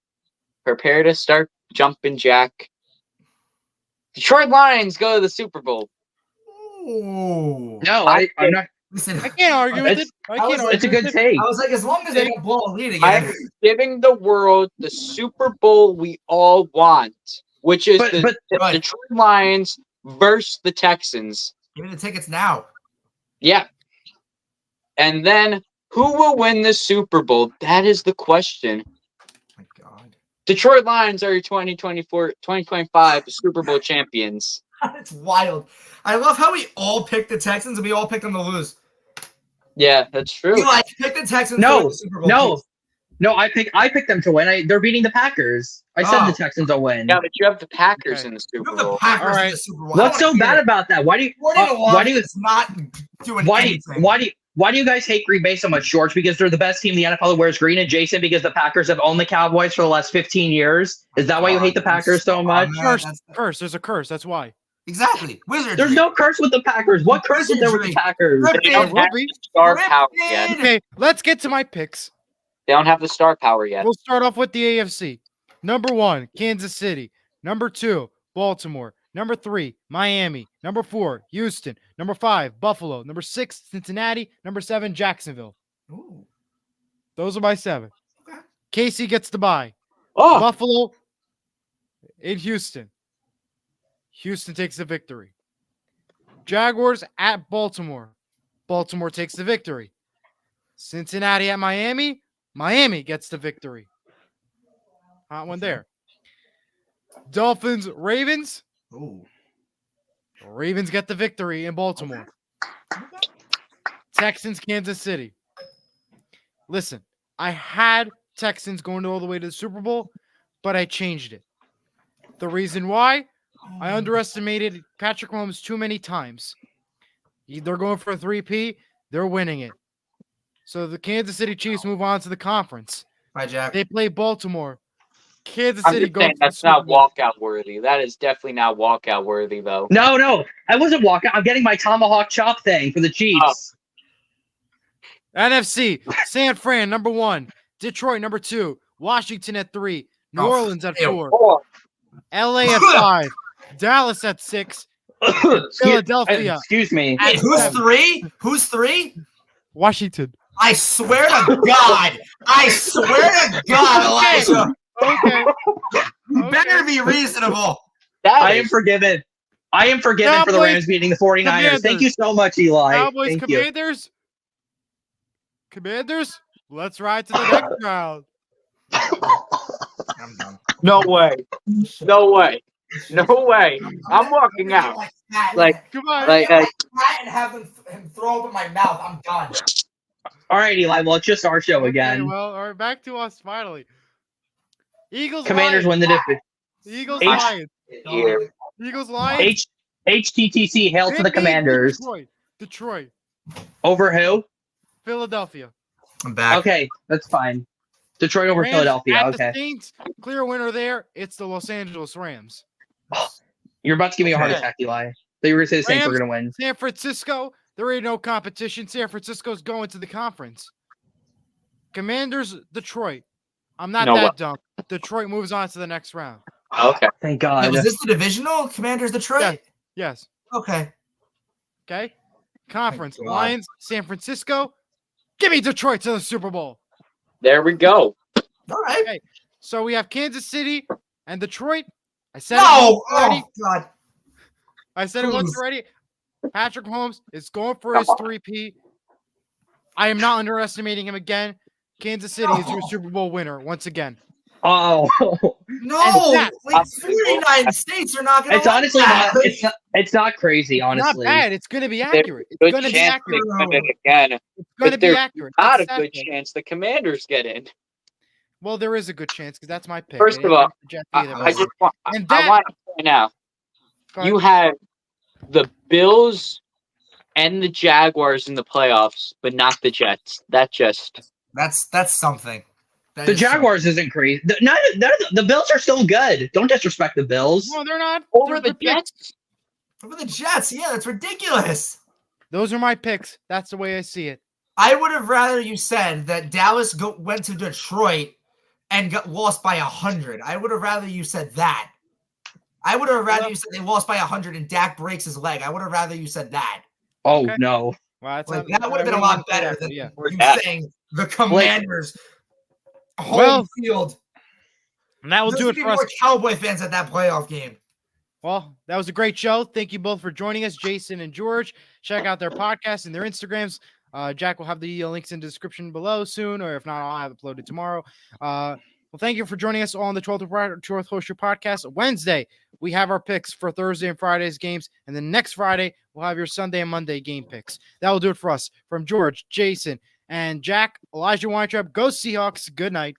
Prepare to start jumping, Jack. Detroit Lions go to the Super Bowl. Ooh. No, I'm not. Listen, I can't argue with it. It's a good take. I was like, as long as they don't blow a lead again. I'm giving the world the Super Bowl we all want, which is the Detroit Lions versus the Texans. Give me the tickets now. Yeah. And then who will win the Super Bowl? That is the question. Oh my God. Detroit Lions are your 2025 Super Bowl champions. It's wild. I love how we all picked the Texans and we all picked them to lose. Yeah, that's true. You picked the Texans to win the Super Bowl. No, I picked them to win. They're beating the Packers. I said the Texans will win. Yeah, but you have the Packers in the Super Bowl. The Packers in the Super Bowl. What's so bad about that? Why do you not doing anything? Why do you guys hate Green Bay so much, George? Because they're the best team in the NFL that wears green, and Jason, because the Packers have owned the Cowboys for the last 15 years. Is that why you hate the Packers so much? Curse. There's a curse. That's why. Exactly. Wizardry. There's no curse with the Packers. What curse is there with the Packers? They don't have the star power yet. Okay, let's get to my picks. They don't have the star power yet. We'll start off with the AFC. Number 1, Kansas City. Number 2, Baltimore. Number 3, Miami. Number 4, Houston. Number 5, Buffalo. Number 6, Cincinnati. Number 7, Jacksonville. Ooh. Those are my 7. Okay. Casey gets the bye. Oh, Buffalo in Houston. Houston takes the victory. Jaguars at Baltimore. Baltimore takes the victory. Cincinnati at Miami. Miami gets the victory. Hot one there. Dolphins, Ravens. Ooh. Ravens get the victory in Baltimore. Texans, Kansas City. Listen, I had Texans going all the way to the Super Bowl, but I changed it. The reason why? I underestimated Patrick Mahomes too many times. They're going for a 3P. They're winning it. So the Kansas City Chiefs move on to the conference. Bye, Jack. They play Baltimore. Kansas I'm City just goes saying to the that's Super not Bowl. walkout worthy. That is definitely not walkout worthy, though. No, I wasn't walking. I'm getting my tomahawk chop thing for the Chiefs. NFC, San Fran, number 1. Detroit, number 2. Washington at 3. New Orleans at 4. LA at 5. Dallas at 6. Philadelphia. Excuse me. Wait, who's 3? Who's 3? Washington. I swear to God. I swear to God, Elijah. Okay. You better be reasonable. I am forgiven. I am forgiven for the Cowboys, Rams beating the 49ers. Commanders. Thank you so much, Eli. Cowboys, Thank you. Commanders. Commanders. Let's ride to the next round. I'm done. No way. No way. No way. I'm walking out. Like, Come on. And have him throw up in my mouth. I'm done. All right, Eli. Well, it's just our show Okay, again. well, all right, back to us finally. Eagles. Commanders Lions. win the division. Eagles. H- Lions. here. Eagles. Lions. HTTC, hail to the Commanders. Detroit. Over who? Philadelphia. I'm back. Okay, that's fine. Detroit over Rams Philadelphia. at Okay. The Saints, clear winner there. It's the Los Angeles Rams. You're about to give me a heart attack, Eli. So you were going to say the Saints were Rams, going to win. San Francisco, there ain't no competition. San Francisco's going to the conference. Commanders, Detroit. I'm not that dumb. Detroit moves on to the next round. Okay. Thank God. Wait, was this the divisional? Commanders Detroit? Yes. Okay. Okay. Conference. Thank God. Lions, San Francisco. Give me Detroit to the Super Bowl. There we go. All right. Okay. So we have Kansas City and Detroit. I said No! it once already. Oh, God. I said it once already. Patrick Mahomes is going for his 3P. I am not underestimating him again. Kansas City is your Super Bowl winner once again. Oh. No! Like 49 states are not going to It's honestly not. It's not crazy, honestly. Not bad. It's going to be accurate. It's Good going to be chance accurate. they win it again. It's going to But be there's accurate. Not a That's good it. chance the Commanders get in. Well, there is a good chance because that's my pick. First It of ain't all, the Jets I either. just want, And I that- want to point out, Go ahead. you have the Bills and the Jaguars in the playoffs, but not the Jets. That just That's something. That The is Jaguars isn't crazy. The Bills are still good. Don't disrespect the Bills. No, they're not. over They're the picks. Jets. something. For the Jets, yeah, that's ridiculous. Those are my picks. That's the way I see it. I would have rather you said that Dallas went to Detroit and got lost by 100. I would have rather you said that. I would have rather you said they lost by 100 and Dak breaks his leg. I would have rather you said that. Oh, Okay. no. Well, that's Like, not, that would have been a I lot wouldn't say better that, than yeah. you that. saying the Commanders home Well, field. And that will There's do gonna it be for us. more Cowboy fans at that playoff game. Well, that was a great show. Thank you both for joining us, Jason and George. Check out their podcasts and their Instagrams. Jack will have the links in the description below soon, or if not, I'll have it uploaded tomorrow. Well, thank you for joining us all on the 12th Horseshoe podcast. Wednesday, we have our picks for Thursday and Friday's games, and then next Friday, we'll have your Sunday and Monday game picks. That will do it for us. From George, Jason, and Jack, Elijah Weintraub, go Seahawks. Good night.